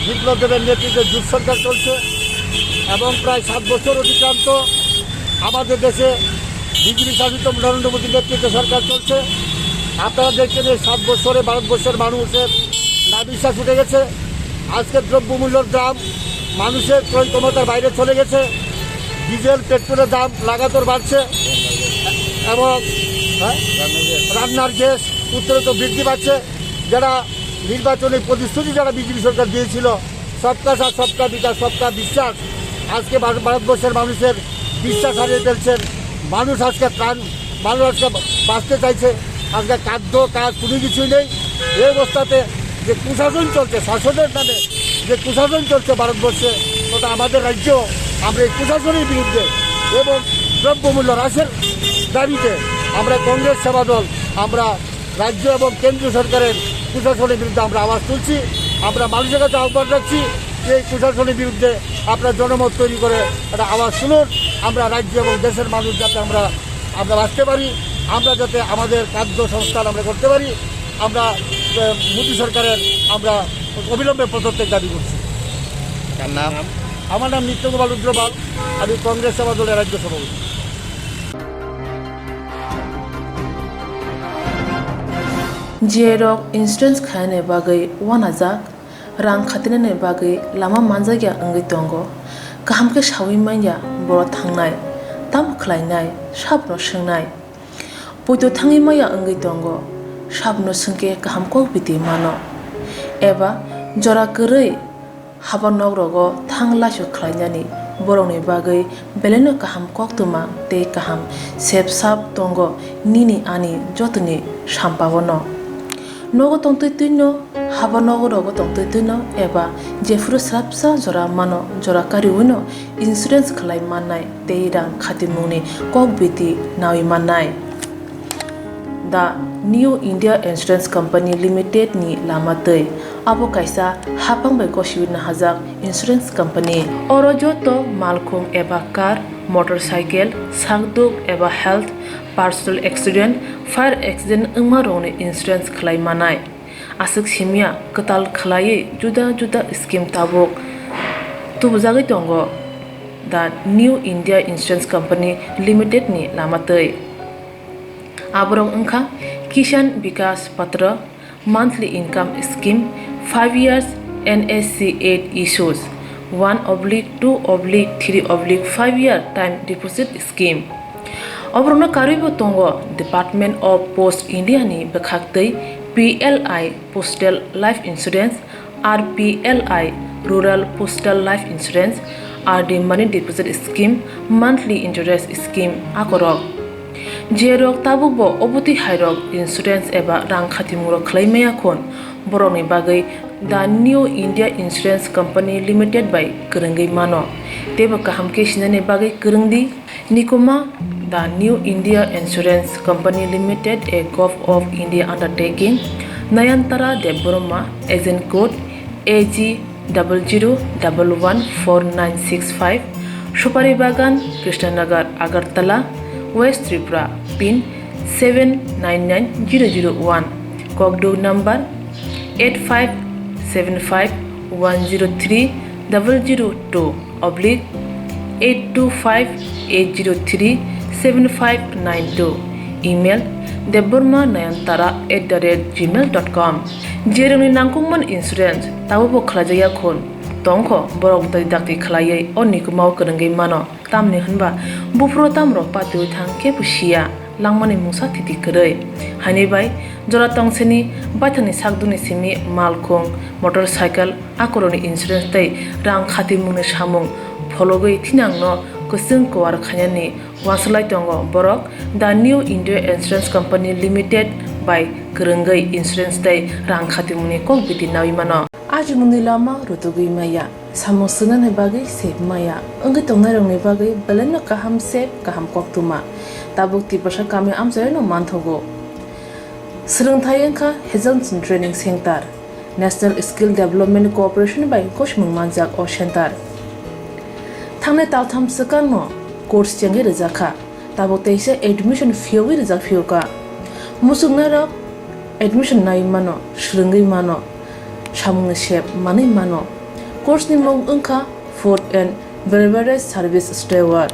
বিপ্লব দেবের নেতৃত্বে জোট সরকার চলছে এবং প্রায় 7 বছর অতিক্রান্ত আমাদের দেশে বিজেপি শাসিত নরেন্দ্র মোদীর নেতৃত্বে সরকার চলছে। আপনারা দেখছেন এই 7 বছরে ভারতবর্ষের মানুষের নাবিশ্বাস উঠে গেছে। আজকে দ্রব্যমূল্যের দাম মানুষের ক্রয় ক্ষমতার বাইরে চলে গেছে। ডিজেল পেট্রোলের দাম লাগাতার বাড়ছে এবং রান্নার গ্যাস উত্তরোত্ত বৃদ্ধি পাচ্ছে। যারা নির্বাচনী প্রতিশ্রুতি যারা বিজেপি সরকার দিয়েছিল, সবকা সাথ সবকা বিকাশ সবকা বিশ্বাস, আজকে ভারতবর্ষের মানুষের বিশ্বাস হারিয়ে ফেলছেন। মানুষ আজকে মানুষ আজকে বাঁচতে চাইছে। আজকে খাদ্য কাজ কোনো কিছুই নেই। এই অবস্থাতে যে কুশাসন চলছে, শাসনের নামে যে কুশাসন চলছে ভারতবর্ষে, ওটা আমাদের রাজ্য আমরা এই প্রশাসনের বিরুদ্ধে এবং দ্রব্যমূল্য হ্রাসের দাবিতে আমরা কংগ্রেস সেবা দল আমরা রাজ্য এবং কেন্দ্রীয় সরকারের প্রশাসনের বিরুদ্ধে আমরা আওয়াজ তুলছি। আমরা মানুষের কাছে আহ্বান রাখছি যে এই প্রশাসনের বিরুদ্ধে আপনার জনমত তৈরি করে একটা আওয়াজ শুনুন। আমরা রাজ্য এবং দেশের মানুষ যাতে আমরা বাঁচতে পারি, আমরা যাতে আমাদের খাদ্য সংস্থান আমরা করতে পারি, আমরা মোদী সরকারের আমরা অবিলম্বে পদত্যাগ দাবি করছি। তার নাম আমার নাম নিত্যগোপাল রুদ্রপাল, আমি কংগ্রেস সেবা দলের রাজ্য সভাপতি। Jerok insurance khane bagai wanajak rang khatinane bagai lama manjagya angai tongo kaham ke shawi manya boro thangnai tam khlainai sabno swngnai poito thangi maya angai tongo sabno sungke kaham ko biti mano eba jora korei habanok rogo thanglasho khlainani borongni bagai beleno kaham koktuma te kaham sep sap tongo nini ani jotoni sampabono nogo tongtoi tuino haba nogo rogo tongtoi tuino eba jefuru srapsa jora mano jora kariwino insurance khlai mannai teirang khatimuni kokbiti nawi mannai the New India Insurance Company Limited ni lamatei abo kaisa hapangbai koshiwina hajak insurance company oro joto malkhung eba car motorcycle sakduk eba health personal accident fire accident ungma rongni insurance khlai manai asuk simia katal khlai juda juda scheme tabok tubujagi tongo the New India Insurance Company Limited ni lamatei aborong ungkha Kishan Vikas Patra monthly income scheme 5 years NSC 8 issues 1/2/3/5 year time deposit scheme Obrona karibo tongo Department of Post India ni bekhaktei PLI Postal Life Insurance RPLI Rural Postal Life Insurance RD Money Deposit Scheme monthly interest scheme akorok Jerok tabukbo obuti hairok insurance eba rang khatimuro khlaimaya khon boroni bagai the New India Insurance Company Limited by Kurungai mano teba kaham ke sinane bagai kurungdi nikoma the New India Insurance Company Limited a Gulf of India undertaking Nayantara Deboroma agent code AG 00114965 Shupari Bagan Krishnanagar Agartala West Tripura pin 799001 Kogdo number 8575102825-825-803-7592 email debormanayantara@gmail.com jeroni nangkungman insurance tabo khlajaya khon tongkho borok dai dakti khlaiei onikumau kurungai mano tamni hanba bufro tamro patu thangke pusia langmani musa thiti korei hani bai jora tongseni bathani sakduni simi malkhung motorcycle akoroni insurance tai rang khati mune samung phologoi thinangno kusung kwar khanyani waslai tongo borok the New India Insurance Company Limited by kurungai insurance tai rang khati mune kok biti nawi mano aji mundilama rutugui maya samusunan bagai sep maya angi tongnai rongni bagai baleno kaham sep kaham koktuma tabuk tipasha kami amjayno manthogo srungthai engkha Hazelton Training Center National Skill Development Corporation by Koshmung Manjak o Center thangne taltham sakano course changi rizakha tabuk teise admission fee rizak fioka musungna admission nai mano srungai mano samung shep mani mano course ni mong engkha food and beverage service steward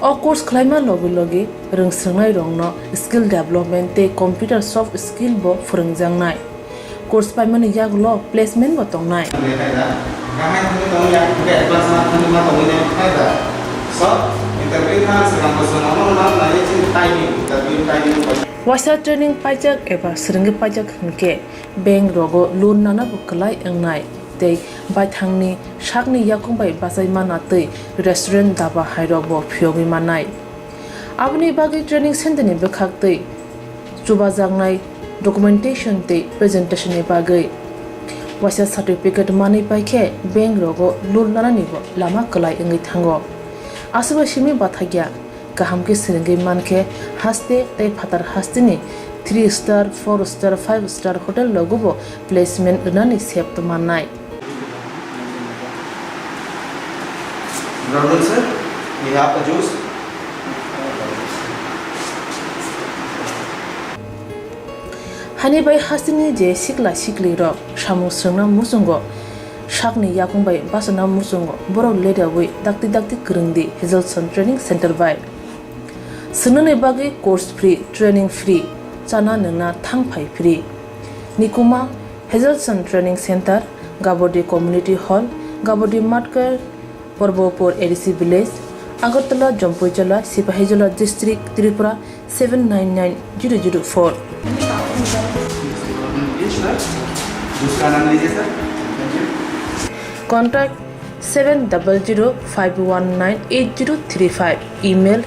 o course khlaima logi logi rungsrungnai rongno skill development te computer soft skill bo phurungjangnai course paimani yaglo placement bo tongnai Wasa training pajak eba srungi pajak hunke bank rogo loan nana buklai engnai tei bai thangni sakni yakung bai basai mana tei restaurant daba hairok bo phiogi manai abni bagi training center ni bekhak tei chuba jangnai documentation tei presentation ni bagai waisa certificate mani paikhe bank rogo lul nana nibo lama kalai ngai thango asaba simi bathagya kaham ke seringai manke haste tai phatar haste ni 3 star 4 star 5 star hotel logobo placement nani sep to manai Good sir. We have the juice. hani bai hasini je sikla sikli ro samu sungna musungo shakni yakung bai basana musungo borok leda wi dakti kurungdi Hazelson Training Center bai sunune bagi course free training free chana nangna thangphai free nikuma Hazelson Training Center Gabodi Community Hall Gabodi Matkar Porbopur ADC Village Agartala Jampuijala Sipahijala District Tripura 799004 दूसरा नाम लीजिए sir. Contact 7005198035. Email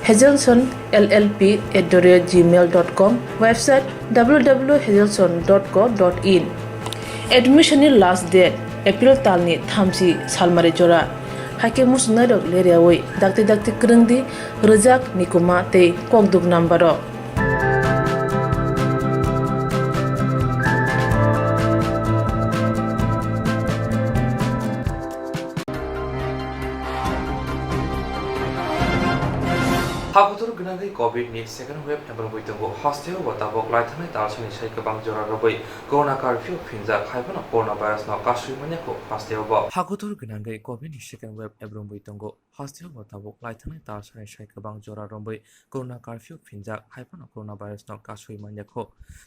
hazelsonllp@gmail.com. Website www.hazelson.co.in. Admission last date April talni thamsi salmare jora. Hake musnadok leriawai dakti kerengdi rejak nikuma te kokduk nambaro. Habutur Gunangai COVID ni second wave number Witango hostile Watabok Lightning Tarsan is Shake Bank Jora Roboy, Corona Curfew Pinza, Hyper of Coronavirus no Kashi Maniaco, hostile Bob. Habutur Gunangai COVID ni second wave Ebron Witango, hostile Watabok Lightning Tarsan is Shake Bank Jora Roboy, Corona Curfew Pinza, Hyper of Coronavirus no Kashi Maniaco.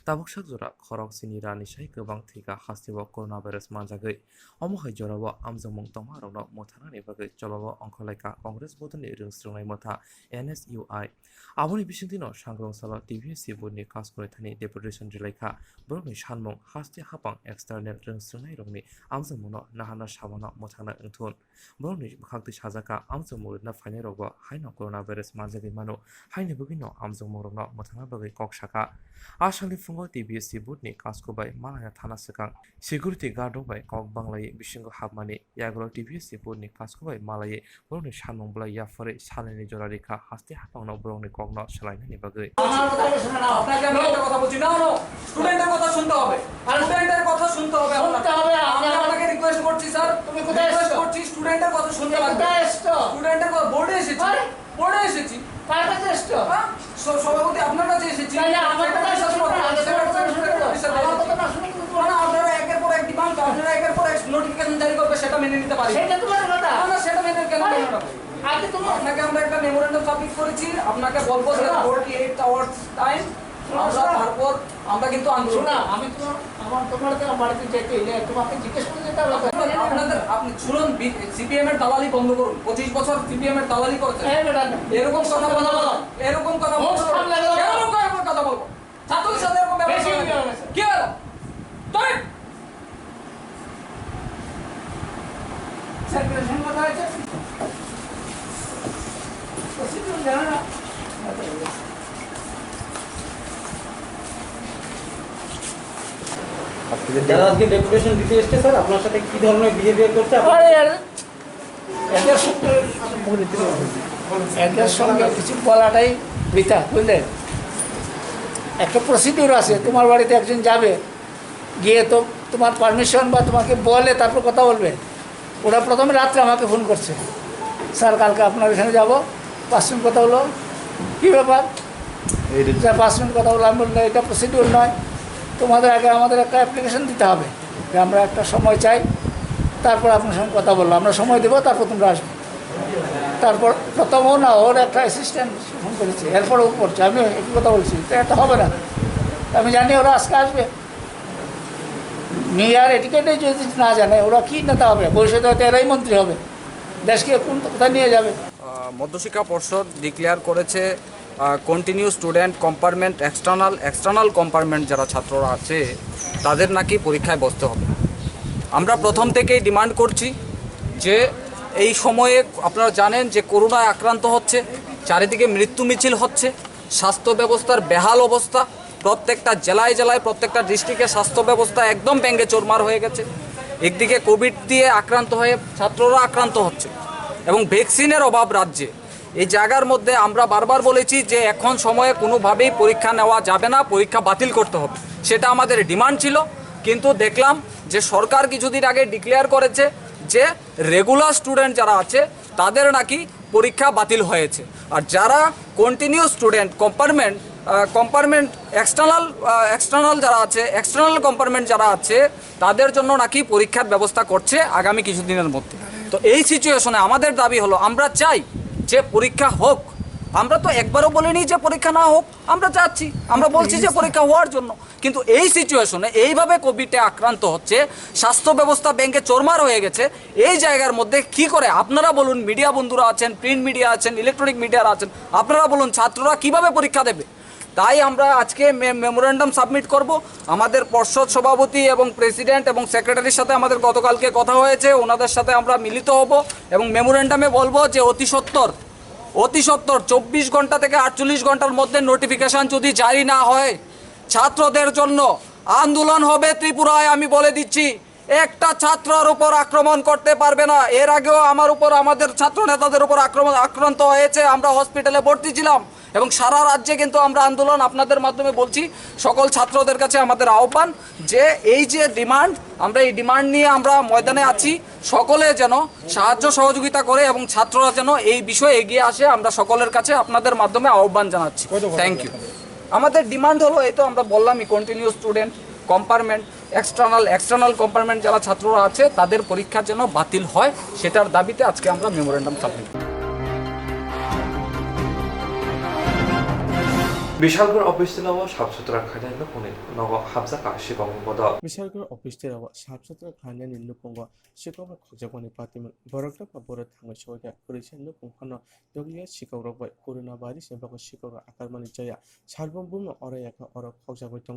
Tabok Shazura, Korok Sinira ni Shake Bank Tika, hostile Coronavirus Manjagay, Omoha Jorawa, Amzamong Tomaro, Motana Nevaga, Jolava, Onkoleka, Congress Button Strong Mota, NSU. Aboni bisingtino sangrong sala TVC boni kaskore thani deputation jilaika borokni sanmong haste hapang external rungsrunai rongni amjongmuno nahana samana mothana engthun borokni bukhakti sajaka amjongmur na fainai rogo haino coronavirus manjagi mano haini bugino amjongmurno mothana bagi koksaka asali fungo TVC boni kaskobai malaya thana sakang security guard bai kok banglai bisingo habmani yagro TVC boni kaskobai malai borokni sanmong blai yafore saleni jorarika haste hapang no borokni kokno selaini ni bagai আপনাকে আমি একটা কথা বলছি না না স্টুডেন্টের কথা শুনতে হবে স্টুডেন্টের কথা শুনতে হবে আমি আপনাকে রিকোয়েস্ট করছি স্যার তুমি কোথায় রিকোয়েস্ট করছি স্টুডেন্টের কথা শুনতে হবে কোথায় এসছো স্টুডেন্টের কথা বোর্ডে এসেছি কার কাছে এসছো সভাপতি আপনার কাছে এসেছি না আমার কথা শুনতে হবে আপনারা একের পর এক ডিমান্ড আপনারা একের পর এক নোটিফিকেশন জারি করবে সেটা মেনে নিতে পারি সেটা তোমার কথা না সেটা মেনে কেন মেনে নেব আপনাকে আমরা একটা মেমোরেন্ডাম সাবমিট করেছি আপনাকে বলবো যে 48 আওয়ার্স টাইম আমরা তারপর আমরা কিন্তু আন্দোলন না আমি তো তোমাদের বাড়িতে যেতে তোমাকে জিজ্ঞেস করে যেতে হবে আপনাদের আপনি শুনুন সিপিএম এর দালালি বন্ধ করুন 25 বছর সিপিএম এর দালালি করেছেন এরকম কথা বলা এরকম কথা বলবো এরকম কথা বলবো ছাত্রদের সাথে এরকম ব্যবহার কি হলো তুই সার্কুলেশন কথা আছে যারা আজকে ডেপুটেশন দিতে এসছে স্যার আপনার সাথে কি ধরনের বিহেভিয়ার করছে এদের সঙ্গে কিছু বলাটাই বৃথা বুঝলেন একটা প্রসিডিউর আছে তোমার বাড়িতে একজন যাবে গিয়ে তো তোমার পারমিশন বা তোমাকে বলে তারপর কথা বলবে ওরা প্রথমে রাত্রে আমাকে ফোন করছে স্যার কালকে আপনার এখানে যাবো 5 মিনিট কথা হলো কী ব্যাপার 5 মিনিট কথা হলো আমি বললাম এটা প্রসিডিউর নয় তোমাদের আগে আমাদের একটা অ্যাপ্লিকেশন দিতে হবে যে আমরা একটা সময় চাই তারপর আপনার সঙ্গে কথা বললাম আমরা সময় দেবো তারপর তোমরা আসবে তারপর প্রথমও না ওর একটা অ্যাসিস্ট্যান্ট ফোন করেছে এরপরও করছে আমি একটু কথা বলছি তো এটা হবে না আমি জানি ওরা আজকে আসবে মেয়ার এটিকেটে যদি না জানে ওরা কী নেতা হবে ভবিষ্যতে হয়তো এরাই মন্ত্রী হবে দেশকে কোথায় নিয়ে যাবে মধ্যশিক্ষা পর্ষদ ডিক্লেয়ার করেছে continue student compartment external compartment যারা ছাত্ররা আছে তাদের নাকি পরীক্ষায় বসতে হবে আমরা প্রথম থেকেই ডিমান্ড করছি যে এই সময়ে আপনারা জানেন যে করোনায় আক্রান্ত হচ্ছে চারিদিকে মৃত্যু মিছিল হচ্ছে স্বাস্থ্য ব্যবস্থার বেহাল অবস্থা প্রত্যেকটা জেলায় জেলায় প্রত্যেকটা ডিস্ট্রিক্টে স্বাস্থ্য ব্যবস্থা একদম ভেঙে চোরমার হয়ে গেছে। একদিকে কোভিড দিয়ে আক্রান্ত হয়ে ছাত্ররা আক্রান্ত হচ্ছে এবং ভ্যাকসিনের অভাব রাজ্যে। এই জায়গার মধ্যে আমরা বারবার বলেছি যে এখন সময়ে কোনোভাবেই পরীক্ষা নেওয়া যাবে না, পরীক্ষা বাতিল করতে হবে, সেটা আমাদের ডিমান্ড ছিল। কিন্তু দেখলাম যে সরকার কিছুদিন আগে ডিক্লেয়ার করেছে যে রেগুলার স্টুডেন্ট যারা আছে তাদের নাকি পরীক্ষা বাতিল হয়েছে, আর যারা কন্টিনিউ স্টুডেন্ট কম্পার্টমেন্ট এক্সটার্নাল যারা আছে, এক্সটার্নাল কম্পার্টমেন্ট যারা আছে তাদের জন্য নাকি পরীক্ষার ব্যবস্থা করছে আগামী কিছুদিনের মধ্যে। তো এই সিচুয়েশনে আমাদের দাবি হলো, আমরা চাই যে পরীক্ষা হোক। আমরা তো একবারও বলিনি যে পরীক্ষা না হোক, আমরা চাচ্ছি, আমরা বলছি যে পরীক্ষা হওয়ার জন্য। কিন্তু এই সিচুয়েশনে এইভাবে কোভিডে আক্রান্ত হচ্ছে, স্বাস্থ্য ব্যবস্থা ব্যাংকে চোরমার হয়ে গেছে, এই জায়গার মধ্যে কি করে আপনারা বলুন, মিডিয়া বন্ধুরা আছেন, প্রিন্ট মিডিয়া আছেন, ইলেকট্রনিক মিডিয়ার আছেন, আপনারা বলুন ছাত্ররা কিভাবে পরীক্ষা দেবে? তাই আমরা আজকে মেমোরেন্ডাম সাবমিট করব। আমাদের পর্ষদ সভাপতি এবং প্রেসিডেন্ট এবং সেক্রেটারির সাথে আমাদের গতকালকে কথা হয়েছে, ওনাদের সাথে আমরা মিলিত হব এবং মেমোরেন্ডামে বলবো যে অতি সত্বর 24 ঘন্টা থেকে 48 ঘন্টার মধ্যে নোটিফিকেশন যদি জারি না হয়, ছাত্রদের জন্য আন্দোলন হবে ত্রিপুরায়। আমি বলে দিচ্ছি, একটা ছাত্রের উপর আক্রমণ করতে পারবে না। এর আগেও আমাদের ছাত্র নেতাদের উপর আক্রান্ত হয়েছে, আমরা হসপিটালে ভর্তি ছিলাম এবং সারা রাজ্যে কিন্তু আমরা আন্দোলন আপনাদের মাধ্যমে বলছি। সকল ছাত্রদের কাছে আমাদের আহ্বান যে এই যে ডিমান্ড, আমরা এই ডিমান্ড নিয়ে আমরা ময়দানে আছি, সকলে যেন সাহায্য সহযোগিতা করে এবং ছাত্ররা যেন এই বিষয়ে এগিয়ে আসে, আমরা সকলের কাছে আপনাদের মাধ্যমে আহ্বান জানাচ্ছি। Thank you. আমাদের ডিমান্ড হলো, এই তো আমরা বললামই, continue student compartment external compartment যারা ছাত্ররা আছে তাদের পরীক্ষা যেন বাতিল হয়, সেটার দাবিতে আজকে আমরা মেমোরেন্ডাম সাবমিট। বিশালগড় অফিস তিলাওয়া সাবসুতরা খাইনাই নখনি নগ হাবজাকা শিকমবদ বিশালগড় অফিস তেরাwa সাবসুতরা খাইনানি নুপুঙ্গ শিকম খজাকনি পাতিম বরকটা বা বর থাঙ্গা সয়গা করিছে নুপুংখানো দগলিয়া শিকরবাই করোনা ভাইরাস এবা শিকর আকারমানি জায়া সার্বভৌম অরায়াকা অর খজাগৈ দङ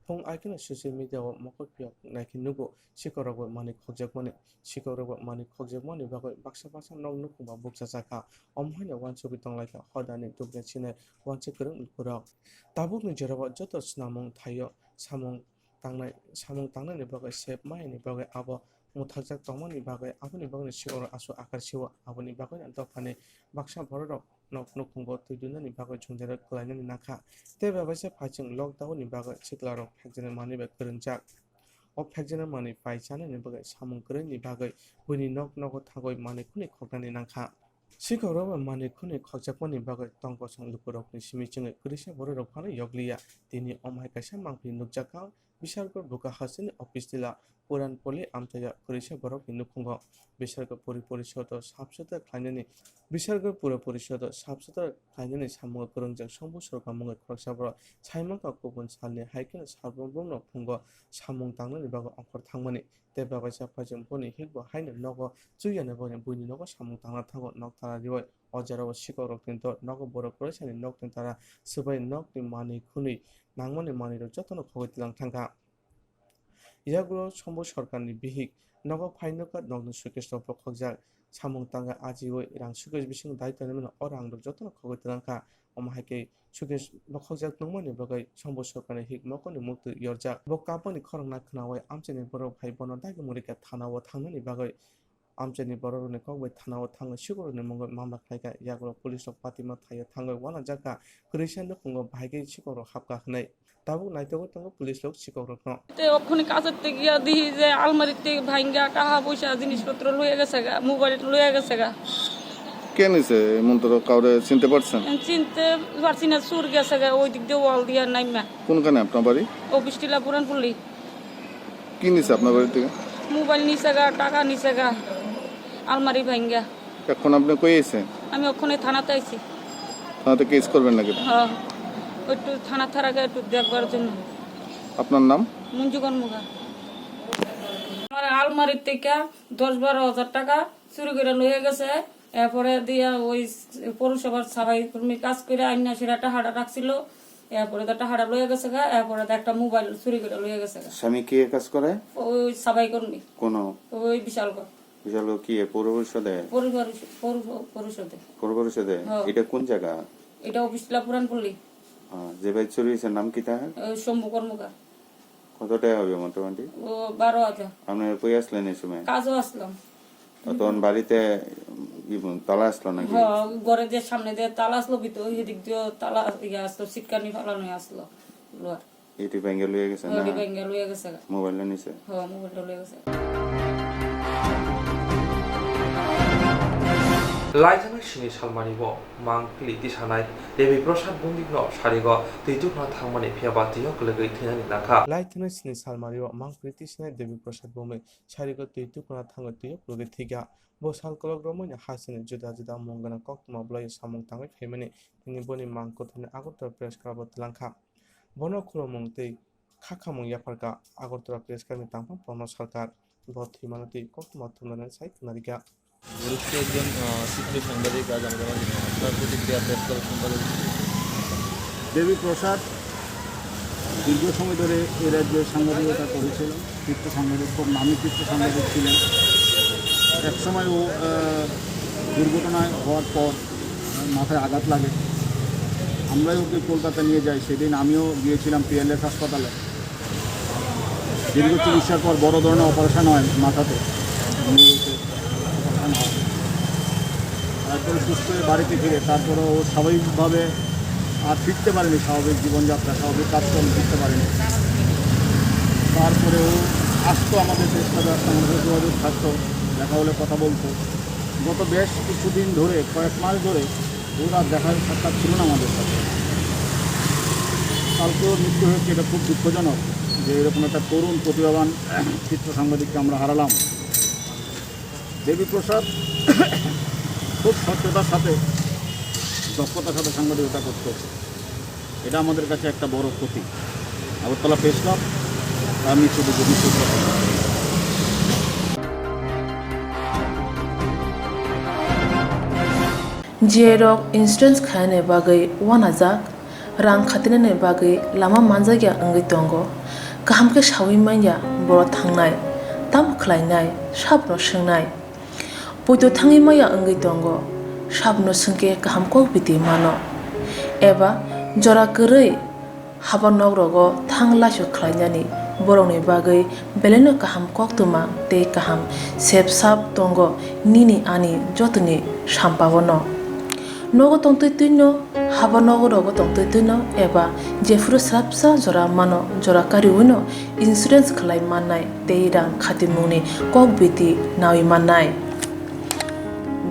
फुं आइकन ससियेल मिडिया मकपिया नायखिनुगो सिकरगो माने खगजाकमाने सिकरगो माने खगजाकमाने बागै बाक्सा बाक्सा नग नुखुबा बुकसा जाखा अमहायना वानसुगि तंलायखा हदानि दुबने सिने वानसे करं उलपुरा ताबुकनि जेराव जत स्नामं थायो सामं तांनायनि बागै सेप मायनि बागै आबो मुथाकजाक तंमानि बागै आबोनि बागै सिकर आसु आकार सिवा आबोनि बागै दफाने बाक्सा भरराव नखुंगो तुइदुनानि बागै झुंजेरा खलायनानि नाखा ते बाबासे फाइचिं लकडाउननि बागै सिक्लारो फेक्जने मानि बे करंजाक अ फेक्जने मानि पाइचानानि बागै सामं करैनि बागै बुनि नग थागै मानि खुनि खगनानि नाखा सिकरबा मानि खुनि खगजाकमानि बागै तंग संलुपुरकनि सिमिचिङै करिसा बररक फानो यगलिया दिनि अमहाय कायसा मांफि नुकजाका बिशालगढ़ बुका हासिनि अफिस दिला पुरान पलि आमथाया करिसा बरक नुखुंग बिशालगढ़ पुरि परिषद साबसुता खायनानि बिशालगढ़ पुर परिषद साबसुता खायनानि सामु करंजाक संबु सरका मुङै खरसाबर साइमाका गुबुन सालनि हाइकेन सार्वभौम फुंग सामुं तांनानि बागै अंखर थांमानि ते बाबायसा फाजों बनि हिगबो हायनो नग जुयानो बनि बुनि नग सामुं तांना थागो नग तारा रिवय अजाराव सिकरक तिनतो नग बर करेसानि नग तिन तारा सबाय नगनि मानि खुनि नांमानि मानिरो जतन खगैतलां थांगा यागुरो सम्बु सरकारनि बिहिक नग फाइनका नगनि सुकेश खगजाक सामुं तांगा आजिवै रां सुकेश बिसिं दायित्वनि अरांग जतन खगैतलांखा अमहायके सुकेश खगजाक नंमानि बागै सम्बु सरकारनि हिक मकनि मुक्त यरजाक बकापनि खरंना खनावै आमचेनि बर भाई बन दागि मुरिका थानाव थांनानि बागै आमचेनि बररनि कगबै थानाव थाङो सिगरनि मंगै मामला खायगा यागुरो पुलिस पातिमा थायो थाङै वाना जाका करिसानो फुंगो भाइगे सिगर हाबका हनै ताबु नाइतगो तंग पुलिस लोक सिगर न ते ओखनि काजते गिया दिहि जे आलमारिते भांगा टाका पयसा জিনিসপত্র লয়ে গেছে গা মোবাইল লয়ে গেছে গা কেন নিছে মন্তর কাউরে চিনতে পারছেন চিনতে পারছি না সুর গেছে গা ওই দিক দিয়ে ওয়াল দিয়া নাইমা কোনখানে আপনার বাড়ি অফিস টিলা পুরানপল্লী কি নিছে আপনার বাড়ি থেকে মোবাইল নিছে গা টাকা নিছে গা আলমারি ভাঙ্গা এখন আপনি কই আছেন আমি ওখানে থানাতে আইছি থানাতে কেস করবেন নাকি হ্যাঁ একটু থানা থারাকে একটু দেখবার জন্য আপনার নাম মঞ্জুগন মুগা আমার আলমারি থেকে 10-12 হাজার টাকা চুরি করে লয়ে গেছে এরপরে দিয়া ওই পৌরসভার সবাই কর্মী কাজ করে আইনা সেটা টাকাটা রাখছিল এরপরে টাকাটা লয়ে গেছে গা এরপরে একটা মোবাইল চুরি করে লয়ে গেছে গা স্বামী কি কাজ করে ওই সবাই কর্মী কোন ওই বিশালগড় কি পৌর পরিষদে পরিষদে পৌর পরিষদে এটা কোন জায়গা এটা অফিসলা পুরানপল্লী যে ভাই চুরি হয়েছে নাম কি তাহার শম্ভু কর্মকার। কত টাকা হবে মোটামুটি? ও 12,000। আপনি কই আসলেন এই সময়? কাজও আসলাম। তখন বাড়িতে তালা আসলো নাকি? হ্যাঁ, ঘরে যে সামনে দিয়ে তালা আসলো, ভিতর এদিক দিয়ে তালা আসলো, সিটকানি ফালানো আসলো। এটি ব্যাঙ্গে লয়ে গেছে না? ব্যাঙ্গে লয়ে গেছে। মোবাইলটা নিছে? হ্যাঁ, মোবাইলটা লয়ে গেছে। 라이트는 신이 살만이고 망클리 디사나이 레비 프로샷 본딩너 사리고 뒤쪽나 탕만이 피아바 뒤어 글레그 이태나니 나카 라이트는 신이 살마리오 망 브리티시나의 데뷔 프로샷 봄에 샤리고 뒤뚝구나 탕을 뛰어 그러게 튀겨 뭐 살걸그러면 하시는 주다주다 뭔가나 꺾마 블라이 사몽탕을 페면이 니보니 망고 터네 아고토 프레스카버 틀랑카 বনকুলো মংতে খাখামং ইয়াফারকা আগরতলা প্রেস কামি তাংফাং প্রণ সরকার বর্তমানতে কক মতমনে সাইট নারিকা বলছি একজন শিক্ষিত সাংবাদিক আজ আমাদের মাঝে আপনার প্রতিক্রিয়া পেশ করার সম্পাদক দেবী প্রসাদ দীর্ঘ সময় ধরে এ রাজ্যে সাংবাদিকতা করেছিলেন। তীর্থ সাংবাদিক, খুব নামী তীর্থ সাংবাদিক ছিলেন। একসময় ও দুর্ঘটনায় হওয়ার পর মাথায় আঘাত লাগে, আমরাই ওকে কলকাতা নিয়ে যাই। সেদিন আমিও গিয়েছিলাম পিএলএস হাসপাতালে। দীর্ঘ চিকিৎসার পর বড় ধরনের অপারেশন হয় মাথাতে, অপারেশন হয়। তারপরে সুস্থ হয়ে বাড়িতে ফিরে তারপরে ও স্বাভাবিকভাবে আর ফিরতে পারেনি, স্বাভাবিক জীবনযাত্রা, স্বাভাবিক কাজকর্ম ফিরতে পারেনি। তারপরে ও আসতো আমাদের চেষ্টা আসতো, আমাদের যোগাযোগ থাকতো, দেখা হলে কথা বলতো। গত বেশ কিছুদিন ধরে, কয়েক মাস ধরে ওর আর দেখা সাক্ষাৎ ছিল না আমাদের সাথে। কালকেও মৃত্যু হয়েছে, এটা খুব দুঃখজনক যে এরকম একটা তরুণ প্রতিভাবান চিত্র সাংবাদিককে আমরা হারালাম। দেবী প্রসাদ খুব স্বচ্ছতার সাথে, দক্ষতার সাথে সাংবাদিকতা করত। এটা আমাদের কাছে একটা বড় ক্ষতি। আগরতলা প্রেস ক্লাব তার মৃত্যু जेरक इंसुरेंस खाने बागै वानाजाक रां खातिने बागै लामा मानजागिया अंगै दंगो गाहामके सावि माइया बर' थांनाय ताम खलायनाय साबनो सोंनाय बयदो थाङै माइया अंगै दंगो साबनो सोंके गाहामको बिदि मानो एबा जरा गोरै हाबा नगरगो थां लासु खलायनानि बर'नि बागै बेलेनो गाहाम कक्तुमा ते गाहाम सेब साब दंगो निनि आनि जतनि साम्पावनो नगो तंतैतैनो हाबा नगरगो तंतैतैनो एबा जेफुरु स्राबसा जरा मानो जरा कारिउनो इंसुरेंस खलाय माननाय ते रां खातिमुनि कक बिदि नावि माननाय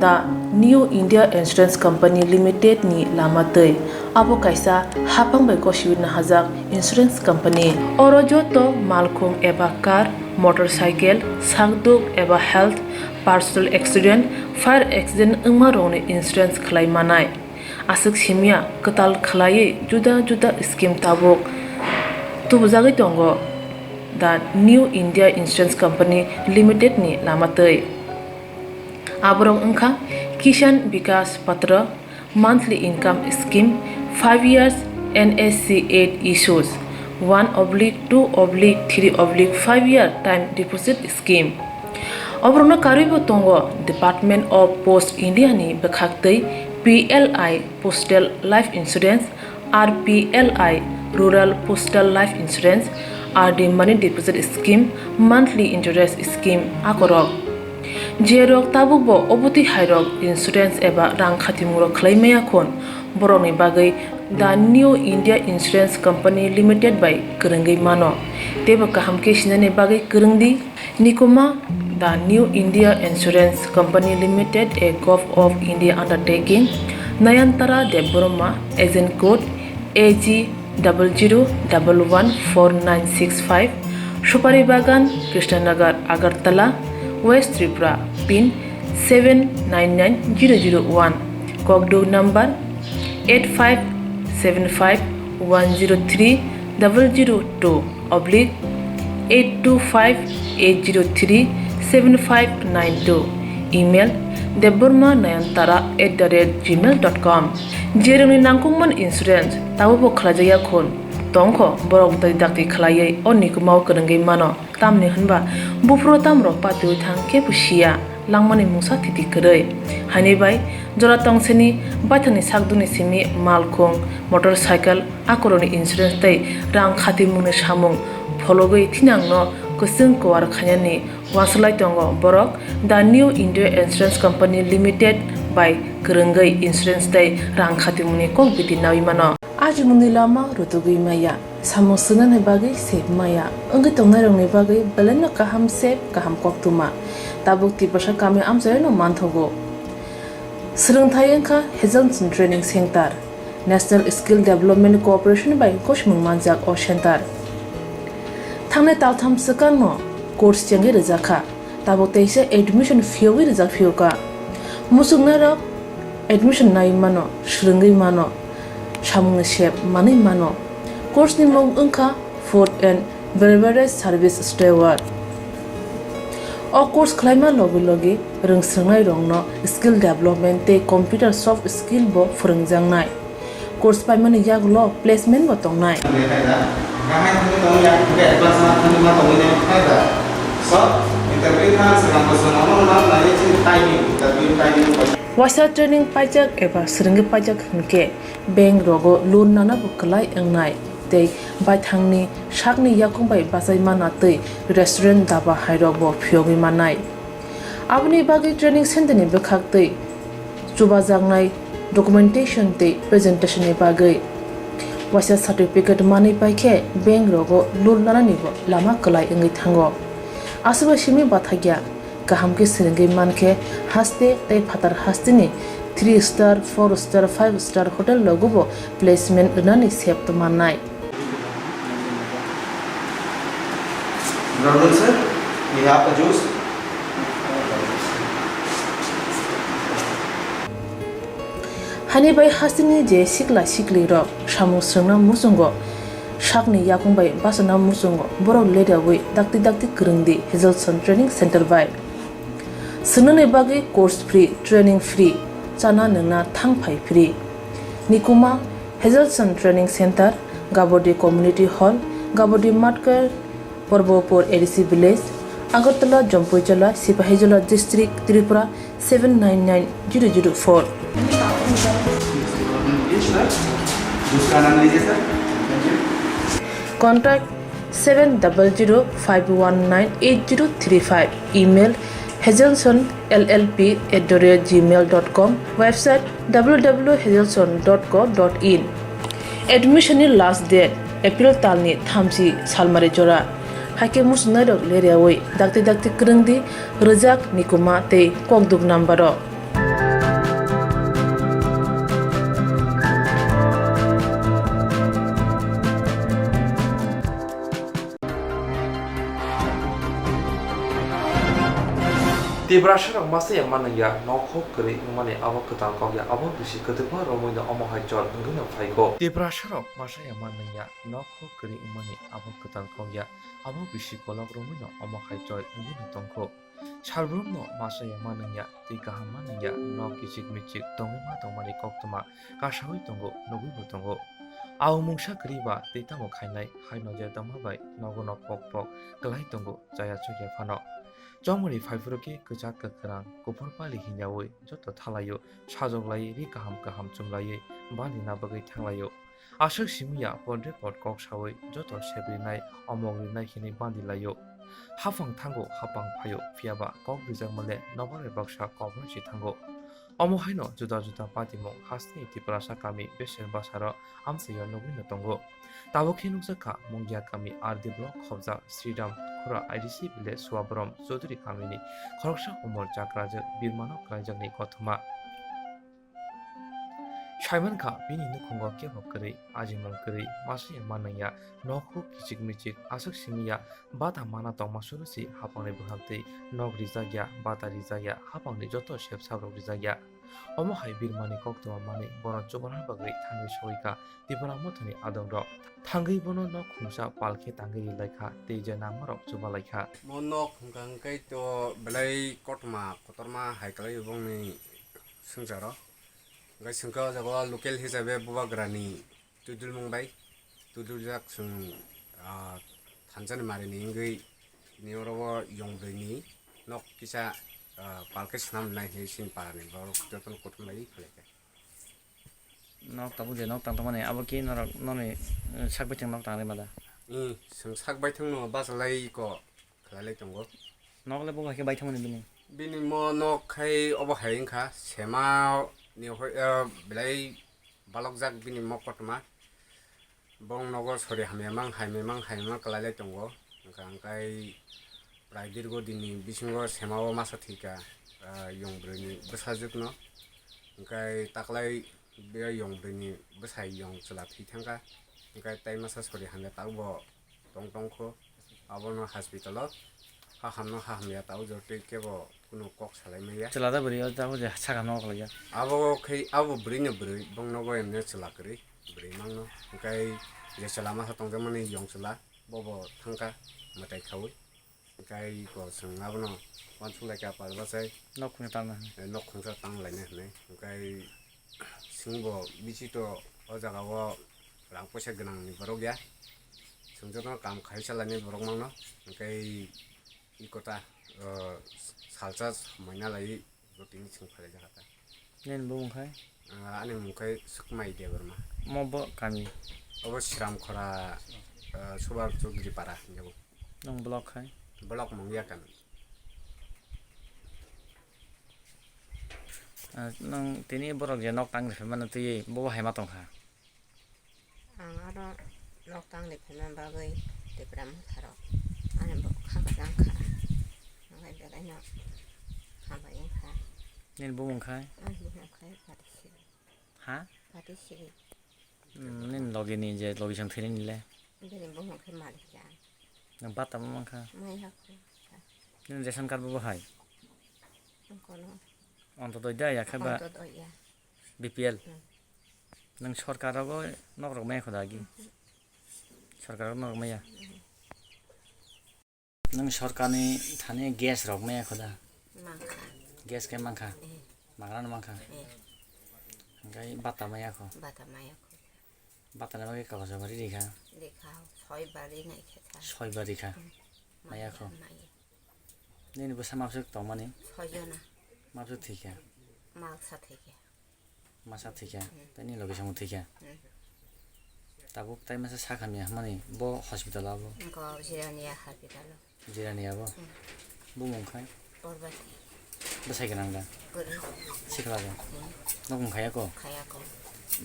दा new India insurance company limited नि लामातै आबो कायसा हापांबाय गसिबिनो हाजाक इंसुरेंस कंपनी अरजतो मालखुम एबा कार मोटरसाइकेल सागदुक एबा health personal accident fire accident Uma रोने इंसुरेंस खलाय मानाय आसक सिमिया कताल खलायै जुदा जुदा स्कीम ताबक तुबजागै दंगो दा new India insurance company limited नि लामातै आबरं अंखा किसान विकास पत्र monthly income scheme 5 years NSC 8 issues 1/2/3/5 year time deposit scheme Obrono karibo tongo Department of Post India ni bekhaktei PLI Postal Life Insurance RPLI Rural Postal Life Insurance RD Money Deposit Scheme Monthly Interest Scheme akorok जेरक ताबुकबो अबुति हायरक insurance एबा रां खातिमुरक खलायमाया खन बर'नि बागै दा new India insurance company limited बाय गोरोंगै मानो तेबो गाहामके सिनायनि बागै गोरोंदि निकुमा दा new India insurance company limited a gov of India undertaking Nayantara Debbarma agent code AG 00114965 सुपारी बागान Krishnanagar Agartala West Tripura pin 799001 Kogdo number 85751032/825-803-7592 email deborma9antara@gmail.com jeroni nangkungman insurance tabo khlajaya khon tongkho borok dai dakti khlaiye onni kumaw korongei mano tamni hunba bufro tamro patui thang ke pusia langmani mungsa titi kerei hani bai jora tongseni baithani sakduni simi malkhung motorcycle akoroni insurance tei rang khati mungni samung phologoi thinangno kusung kwar khanyani waslai tongo borok the new india insurance company limited by kerenggai insurance tei rang khati mungni kok biti nawi mano aji mungni lama rutugui maya samung sunan hai bagai sep maya ongi tongnai rongni bagai beleno kaham sep kaham koktuma tabuk ti pasha kami amjai no manthogo srungthai engkha Hazelson training center national skill development cooperation by koshmung manjak o center thangnai taltham sakang no course changi rijaka tabuk teise admission fee wi rijak fioka musungna rok admission nai mano srungai mano samung sep mani mano course ni mong engkha food and beverage service steward o course khlaima logi logi rungsrangnai rongno skill development te computer soft skill bo phurungjangnai course paimani yaglo placement bo tongnai wasa training pajak eba srungi pajak hunke bank rogo loan nana bo klai engnai tei baithangni sakni yakung bai basai mana tei restaurant daba hairok bo phiogi manai abni bagi training center ni bekhak tei chuba jangnai documentation tei presentation ni bagai wasa certificate mani paikhe bank rogo loan nana ni bo lama klai engi thango asuba simi bathagya kaham ke srungi manke haste tei phatar haste ni 3 star 4 star 5 star hotel logo bo placement nani sep to manai Good sir. We have the juice. hani bai hasini je sikla sikli ro samu srungna musungo sakni yakung bai basana musungo borok leda wi dakti kurungdi Hazelson training center bai sunune bagi course free training free chana nungna thangphai free nikuma Hazelson training center gabodi community hall gabodi matkar Porbopur ADC village Agartala Jampuichala Sipahijala district Tripura 799004 contact 7005198035 email hazelsonllp@gmail.com website www.hazelson.co.in admission last date April talni thamsi salmari jora hake musnai rok leriawai dakti krungdi rejak nikuma tei kokduk nambaro Tibrashara masa yang mana ya nokho kri ngmani abo ketal kok ya abo bisi ketepa romoina omo hajor ngina phaiko Tibrashara masa yang mana ya nokho kri ngmani abo ketal kok ya abo bisi kolok romoina omo hajor ngina tongko Shalbrumno masa yang mana ya tiga mana ya nok kicik micik tongma tongmani koktoma kashawi tonggo nogi botongo Au mungsa kriba titamo khainai haino ja tamabai nogono pok kelai tonggo jaya chukya phano Jomori Faifuruki Kujak Kerang, Kupur Pali Hinyawi, Joto Talayo, Shazolai, Rikaham Chumlaye, Bali Nabagai Tanglayo. Ashok Shimia, Pondre Port Kok Shawi, Joto Shebrinai, Omogrinai Hini Bandilayo. Hafang Tango, Hapang Payo, Fiaba, Kok Bizamale, Nobare Baksha, Kobranchi Tango. Omohaino, Juda Patimo, Hasni Tiprasa Kami, Besher Basara, Amsayo Nobino Tongo. Tawokin Zaka, Mungia Kami, RD Block, Hobza, Sridam, Kura IDC Bile Swabrom, Sodri Kamini, Korsha Umor Jakraja, Birmano Krajani Kotuma. Shaimanka, Bini Nukunga Kevokari, Ajimon Kari, Masi Manaya, Noku Kichik Michik, Asuk Simia, Bata Mana Tomasurusi, Hapone Buhati, Nog Rizaya, Bata Rizaya, Hapone Joto Chef Sabro Rizaya. Omohai Birmani Koktua Mani, Bono Jobana Bagri, Tangi Shoika, Dibana Motoni Adonro, Tangi Bono no Kumsa Palki Tangi Laika, Deja Namarok Jubalaika. Monok Gankai to Belay Kotma, Kotorma, Haikali Boni Sunzaro. Gai Sunka Zawa local Hisabe Bubagrani, Tudul Mumbai, Tudul Jackson, Tanzan Marini, Niorowa Yongbeni, Nok Kisa পালকে স্নাম নাই হে scene পারানি বড় যতন কঠিন লাগি ফেলে nok tabu je nok tang tamane abo ki norok noni sakbai tang nok tang mada जों साकबाय थों न बाजालाय को खालाय दंगो nok le bo ka bai thang ni बिनि म नक खाय अब हायंखा सेमा नि बेलाय बालक जाक बिनि म कटमा बं नगर सरि हामेमां खालाय दंगो ओंखाय प्राय दीर्घ दिननि बिसिंगो सेमाव मासा थिका यंब्रनि बसाजुक न ओंखाय ताकलाय बे यंब्रनि बसाय यं चला थैथांगा ओंखाय ताइ मासा सरि हामे ताबो टंटंखो आबनो हस्पिटाल हाहामया ताव जरते केबो कुनो कक सालाय मैया चला दा बरि ताबो जे सागा nok la ya आबो ब्रैनो ब्रै बंनगो एमने चलाकरै ब्रै मांनो ओंखाय जे चला मासा टंजमनि यं चला बबो थांका मताय खावै ओंखाय को जों आबनो वानसुलायका पालबासाय nok khung tang nok Khansa तांलायनो हनै ओंखाय सिंबो बिचित अ जागाव रां पैसा गोनांनि बरक गैया जोंजों काम खायसालानि बरक मांनो ओंखाय इकता सालसा समायना लायै रुटिन सिं फाले जाखाता nen bo mkhai आनि मुंखाय सुकमाय दे बरमा mobo kami अब श्राम खरा सुबार चौधरी पारा हिंजाव nong block khai ब्लक मंगिया kan nong tini borok je nok tang re man tu ye bo hai ma tong kha ang aro nok tang le pheman bagoi te pram tharo ane bo khaba jang kha ngai belai na khaba yang kha nen bo mong khai an bo khai patisi ha patisi nen logi ni je logi sang thini ni le bele bo mong khai mali ja nang bat tam mong kha mai ha ko nen ration card bo hai kono অন্তত দা ya khaba অন্তত ইয়া BPL nang সরকারগো nok rok mai khoda gi সরকার nok mai ya nang সরকারনি thane gas rok mai khoda mangkha gas ke mangkha magran mangkha ngai bata mai kho bata maya ko bata na ge kawas bari dikha দেখাও 6 বারই নাই খেতা 6 bari kha mai kho nen bo samapsuk tongmani 6 জনা mapsuk thika মালসা থেকে masa thika tani location thika tabu tai masa sakhamya mani bo hospital abo ko Jirania hospital jirani abo bo mongkhai পরবাতি besai ganang da গরি sikla da nok mongkhaya ko খায়াকো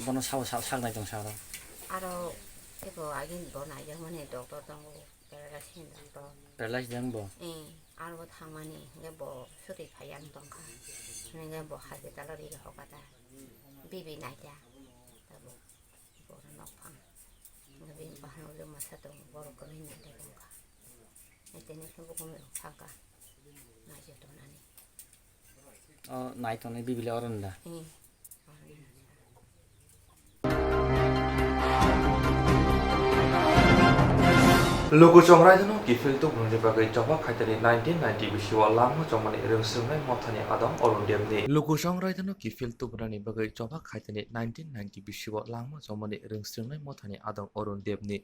bono sak nai tong saro আরো এগো আগিন বনাই মানে doctor দङ paralysis doctor paralyzed dang bo আরো থামানি গেবো সুরি ফায়ান দংখা নেগে বো hospital রি হকাতা বিবি নাইতা তাবো বড় নফাং নবীন বাহানুলে মাসা দং বড় কমি নাইতা দংখা এতেনে সব কমে ফাকা নাইজে দনানি nai tong nei bibile oron da Lugu chongrai dano gifil tu bunde bagai coba kaitani 1990 bisiwa lama chongmani rengsrungnai mothani adong orundemni Lugu chongrai dano gifil tu bunani bagai coba kaitani 1990 bisiwa lama chongmani rengsrungnai mothani adong orundemni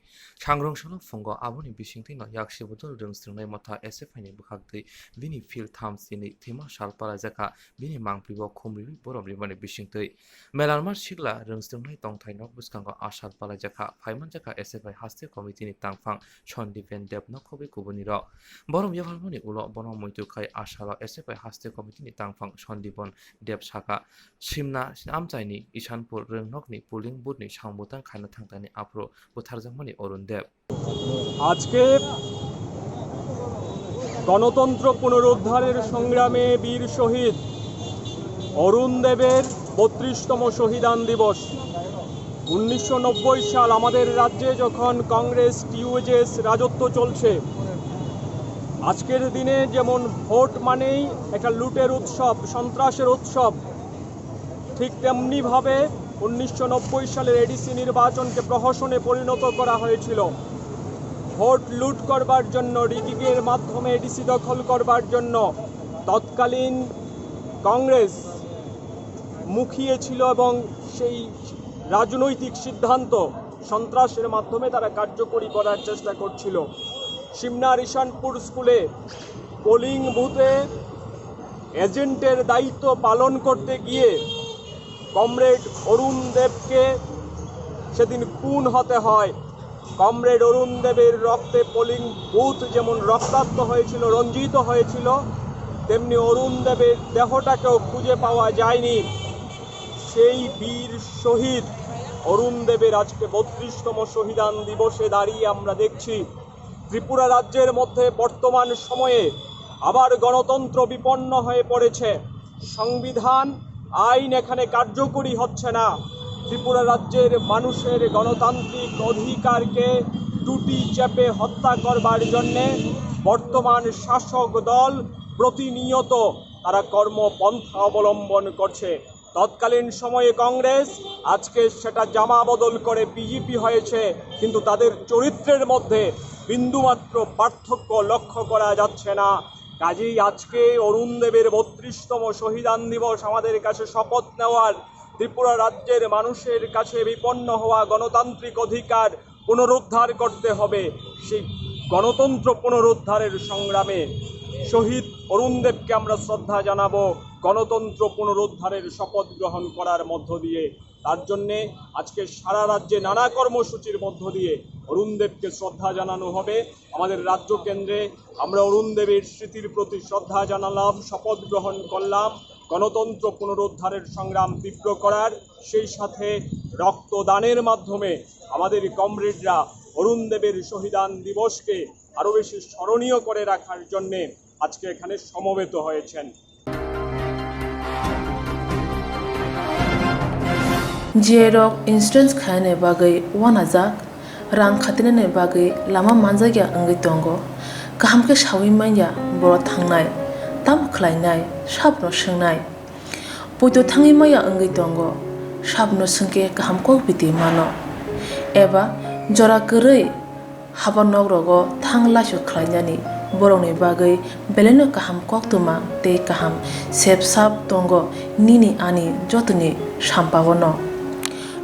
sangrong sono fungo aboni bisingti no yakshi budol rengsrungnai motha SFI ni bukhakti bini fil thamsini thima salpara jaka bini mangpribo khumri borobri mani bisingti melarmar sigla rengsrungnai tongthai nok buskango asal pala jaka phaiman jaka SFI haste committee ni tangphang Sondipen Deb no kobe kubuni ro borom yahalmoni ulo bono moitu khai asalo SFI haste committee ni tangphang Sondipon Deb saka simna amchaini Isanpur rengnokni polling booth ni sangbutan khaina thangtani apro butharjangmani Orun Deb আজকে গণতন্ত্র পুনরুদ্ধারের সংগ্রামে বীর শহীদ অরুণ দেবের 32তম শহীদান দিবস 1990 সাল আমাদের রাজ্যে যখন কংগ্রেস টিউজেস রাজত্ব চলছে আজকের দিনে যেমন ভোট মানেই একটা লুটের উৎসব সন্ত্রাসের উৎসব ঠিক তেমনিভাবে 1990 সালের এডিসি নির্বাচনকে প্রহসনে পরিণত করা হয়েছিল ভোট লুট করবার জন্য রিগিংয়ের মাধ্যমে এডিসি দখল করবার জন্য তৎকালীন কংগ্রেস মুখিয়েছিল এবং সেই রাজনৈতিক সিদ্ধান্ত সন্ত্রাসের মাধ্যমে তারা কার্যকরী করার চেষ্টা করছিল সিমনার ইশানপুর স্কুলে পোলিং বুথে এজেন্টের দায়িত্ব পালন করতে গিয়ে কমরেড অরুণ দেবকে সেদিন খুন হতে হয়। কমরেড অরুণ দেবের রক্তে পোলিং বুথ যেমন রক্তাক্ত হয়েছিল, রঞ্জিত হয়েছিল, তেমনি অরুণ দেবের দেহটাকেও খুঁজে পাওয়া যায়নি। সেই বীর শহীদ অরুণ দেবের আজকে 32তম শহীদান দিবসে দাঁড়িয়ে আমরা দেখছি ত্রিপুরা রাজ্যের মধ্যে বর্তমান সময়ে আবার গণতন্ত্র বিপন্ন হয়ে পড়েছে। সংবিধান আইন এখানে কার্যকরী হচ্ছে না। ত্রিপুরা রাজ্যের মানুষের গণতান্ত্রিক অধিকারকে টুটি চেপে হত্যা করবার জন্যে বর্তমান শাসক দল প্রতিনিয়ত তারা কর্মপন্থা অবলম্বন করছে। তৎকালীন সময়ে কংগ্রেস, আজকে সেটা জামা বদল করে বিজেপি হয়েছে, কিন্তু তাদের চরিত্রের মধ্যে বিন্দুমাত্র পার্থক্য লক্ষ্য করা যাচ্ছে না। কাজেই আজকে অরুণ দেবের 32তম শহীদান দিবস আমাদের কাছে শপথ নেওয়ার, ত্রিপুরা রাজ্যের মানুষের কাছে বিপন্ন হওয়া গণতান্ত্রিক অধিকার পুনরুদ্ধার করতে হবে। সেই গণতন্ত্র পুনরুদ্ধারের সংগ্রামে শহীদ অরুণ দেবকে আমরা শ্রদ্ধা জানাবো গণতন্ত্র পুনরুদ্ধারের শপথ গ্রহণ করার মধ্য দিয়ে। তার জন্যে আজকে সারা রাজ্যে নানা কর্মসূচির মধ্য দিয়ে অরুণ দেবকে শ্রদ্ধা জানানো হবে। আমাদের রাজ্য কেন্দ্রে আমরা অরুণ দেবের স্মৃতির প্রতি শ্রদ্ধা জানালাম, শপথ গ্রহণ করলাম গণতন্ত্র পুনরুদ্ধারের সংগ্রাম তীব্র করার, সেই সাথে রক্তদানের মাধ্যমে আমাদের কমরেডরা অরুণ দেবের শহীদান দিবসকে আরও বেশি স্মরণীয় করে রাখার জন্যে আজকে এখানে সমবেত হয়েছেন। जिएरक इन्सुरेन्स खाने बागै वानाजाक रां खातिने बागै लामा मानजाया अंगै दंगो गाहामके सावै माइया बर' थांनाय ताम खलायनाय साबनो सोंनाय बयदो थाङै माइया अंगै दंगो साबनो सोंके गाहामको बिदि मानो एबा जरा गोरै हाबा नगरगो थांलासो खलायनानै बर'नि बागै बेलेनो गाहाम कक्तुमा ते गाहाम सेब साब दंगो निनि आनि जतनि साम्पावनो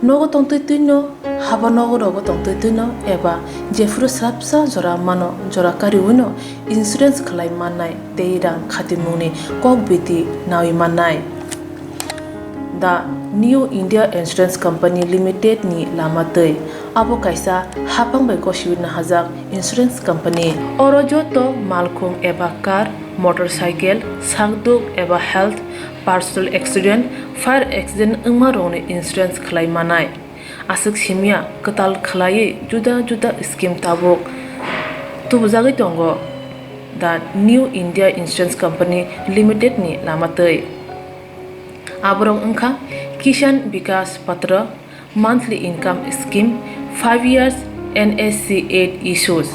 नगो तंतैतैनो हाबा नगरगो तंतैतैनो एबा जेफुरो स्राबसा जरा मानो जरा कारिउनो इन्सुरेन्स खलाय माननाय ते रां खातिमुनि कक बिदि नावि माननाय दा new India insurance company limited नि लामातै आबो कायसा हापांबाय गसिबिनो हाजाक इन्सुरेन्स कंपनी अरजतो मालखुं एबा कार मोटरसाइकेल सागदुक एबा health personal accident fire accident अंगमा रौनि इन्सुरेन्स खलाय मानाय आसक सिमिया कताल खलायै जुदा जुदा स्कीम ताबुक तुबजागै दंगो दा new India insurance company limited नि लामातै आबरं अंखा किसान विकास पत्र monthly income scheme 5 years NSC 8 issues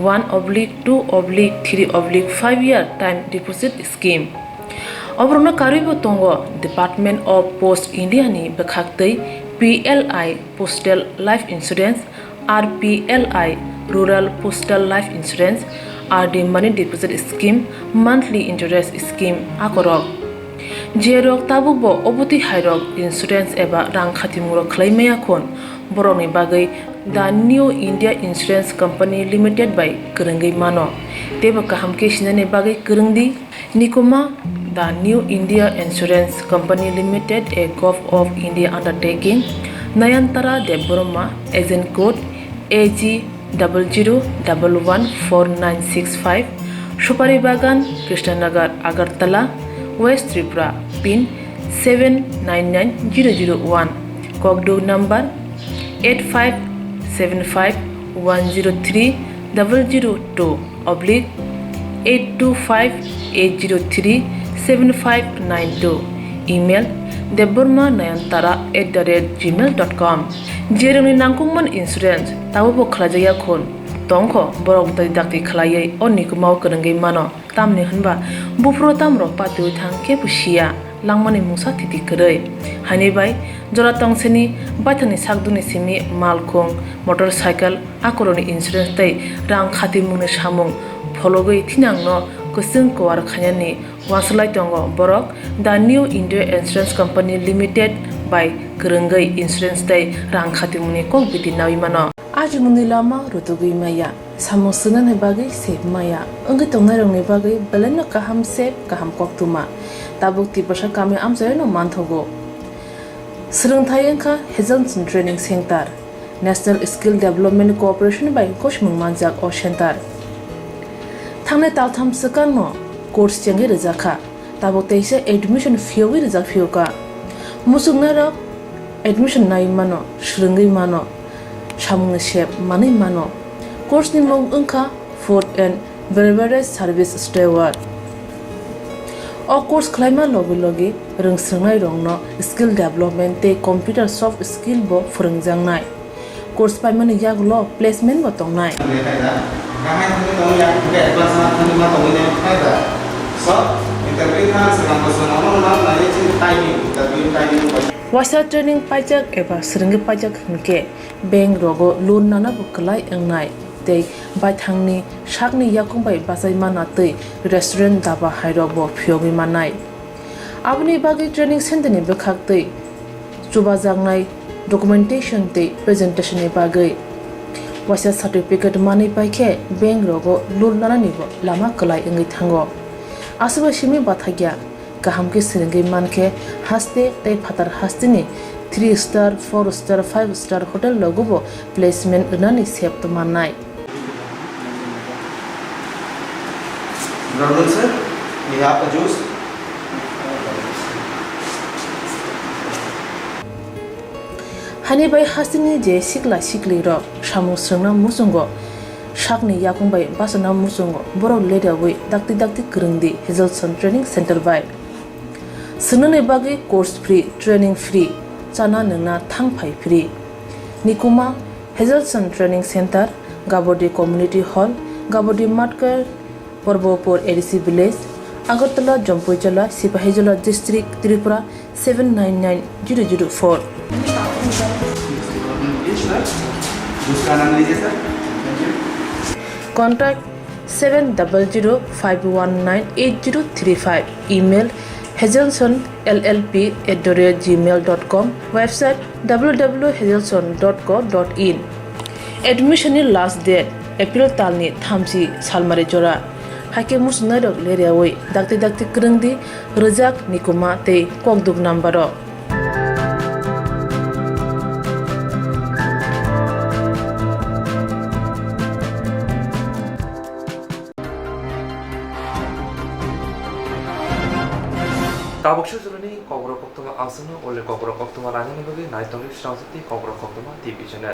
1/2/3/5 year time deposit scheme अब्रनो कारिबो तंगो डिपार्टमेंट ऑफ पोस्ट इंडिया नि बखाक्तै PLI postal life insurance RPLI rural postal life insurance RD money deposit scheme monthly interest scheme आकरक जेरक ताबुकबो अबति हायरक इन्सुरेन्स एबा रां खातिमुरक खलायमाया खन बर'नि बागै दा new India insurance company limited बाय गोरोंगै मानो तेबो गाहामके सिनायनि बागै गोरोंदि निकोमा दा new India insurance company limited a gov of India undertaking Nayantara Debbarma agent code AG00114965 सुपारी बागान Krishnanagar Agartala West Tripura pin 799001 Kogdo number 85751002/825-803-7592 email deborma9antara@gmail.com जेरनि नांगौमोन इन्सुरेन्स ताबो खलाजाया खन तंखो बरक दाय दाक्ति खलायै अनिको माव गोरोंगै मानो तामनि होनबा बुफ्रो तामरो पातिउ थां के बुसिया लांमानि मुसा तिति करै हानिबाय जरा तंसेनि बाथानि सागदुनि सिमि मालखुं मोटरसाइकेल आकरनि इन्सुरेन्स तै रां खाति मुनि सामुं फलगै थिनांनो गोसों कवार खायानि वासलाय दंगो बरक दा new India insurance company limited बाय गोरोंगै इन्सुरेन्स तै रां खाति मुनि कक बिदि नावि मानो आज मुनि लामा रुतुगै माया सामुसुनानै बागै सेब माया अंगै तंनाय रंनि बागै बेलेनो गाहाम सेब गाहाम कक्तुमा tabuk tipasa kami amjai no manthogo Srungthai engkha Hazelson Training Center National Skill Development Corporation by Koshmung Manjak o Center Thangnai taltham sakang no course chengi rejakha tabuk teise admission fee wi rejak fioka musungna rok admission nai mano shrungi mano samung shep mani mano course ni mong engkha food and beverage service steward o course khlaima logi rungsrungnai rongno skill development te computer soft skill bo phurungjangnai course paimani yaglo placement bo tongnai Wasa training pajak eba seringi pajak hingke bank rogo loan nana bukalai engnai tei baithangni sakni yakungbai basai mana tei restaurant daba hairo bo phiogi manai abni bagi training center ni bekhak tei chubajangnai documentation tei presentation ni bagai wasa certificate mani paikhe bank rogo loan nana ni bo lama kalai engai thango asaba shimi bathagya kahamke seringi manke haste tei phatar hastini 3 star 4 star 5 star hotel logo placement nani sep to manai Brother sir, we have a juice. Hani bai hasini je sikla sikli ro samu srungna musungo sakni yakungbai basana musungo boro leda wi dakti krungdi Hazelson Training Center by Sunane bagi course free training free chana nungna thangphai free Nikuma Hazelson Training Center Gabodi Community Hall Gabodi Matkar Porbopur ADC Village Agartala Jampuijala Sipahijala District Tripura 799004 Contact 7005198035 Email hazelsonllp@gmail.com Website www.hazelson.co.in Admission last date April talni thamsi salmari jora Hake musna dok leriawai dakti krungdi rejak nikuma tei kokduk nambaro Tabuk Shuzulani, Kogro Koktoma Asana, Ole Kogro Koktoma Rani Naitong Shazati, Kogro Koktoma TV channel.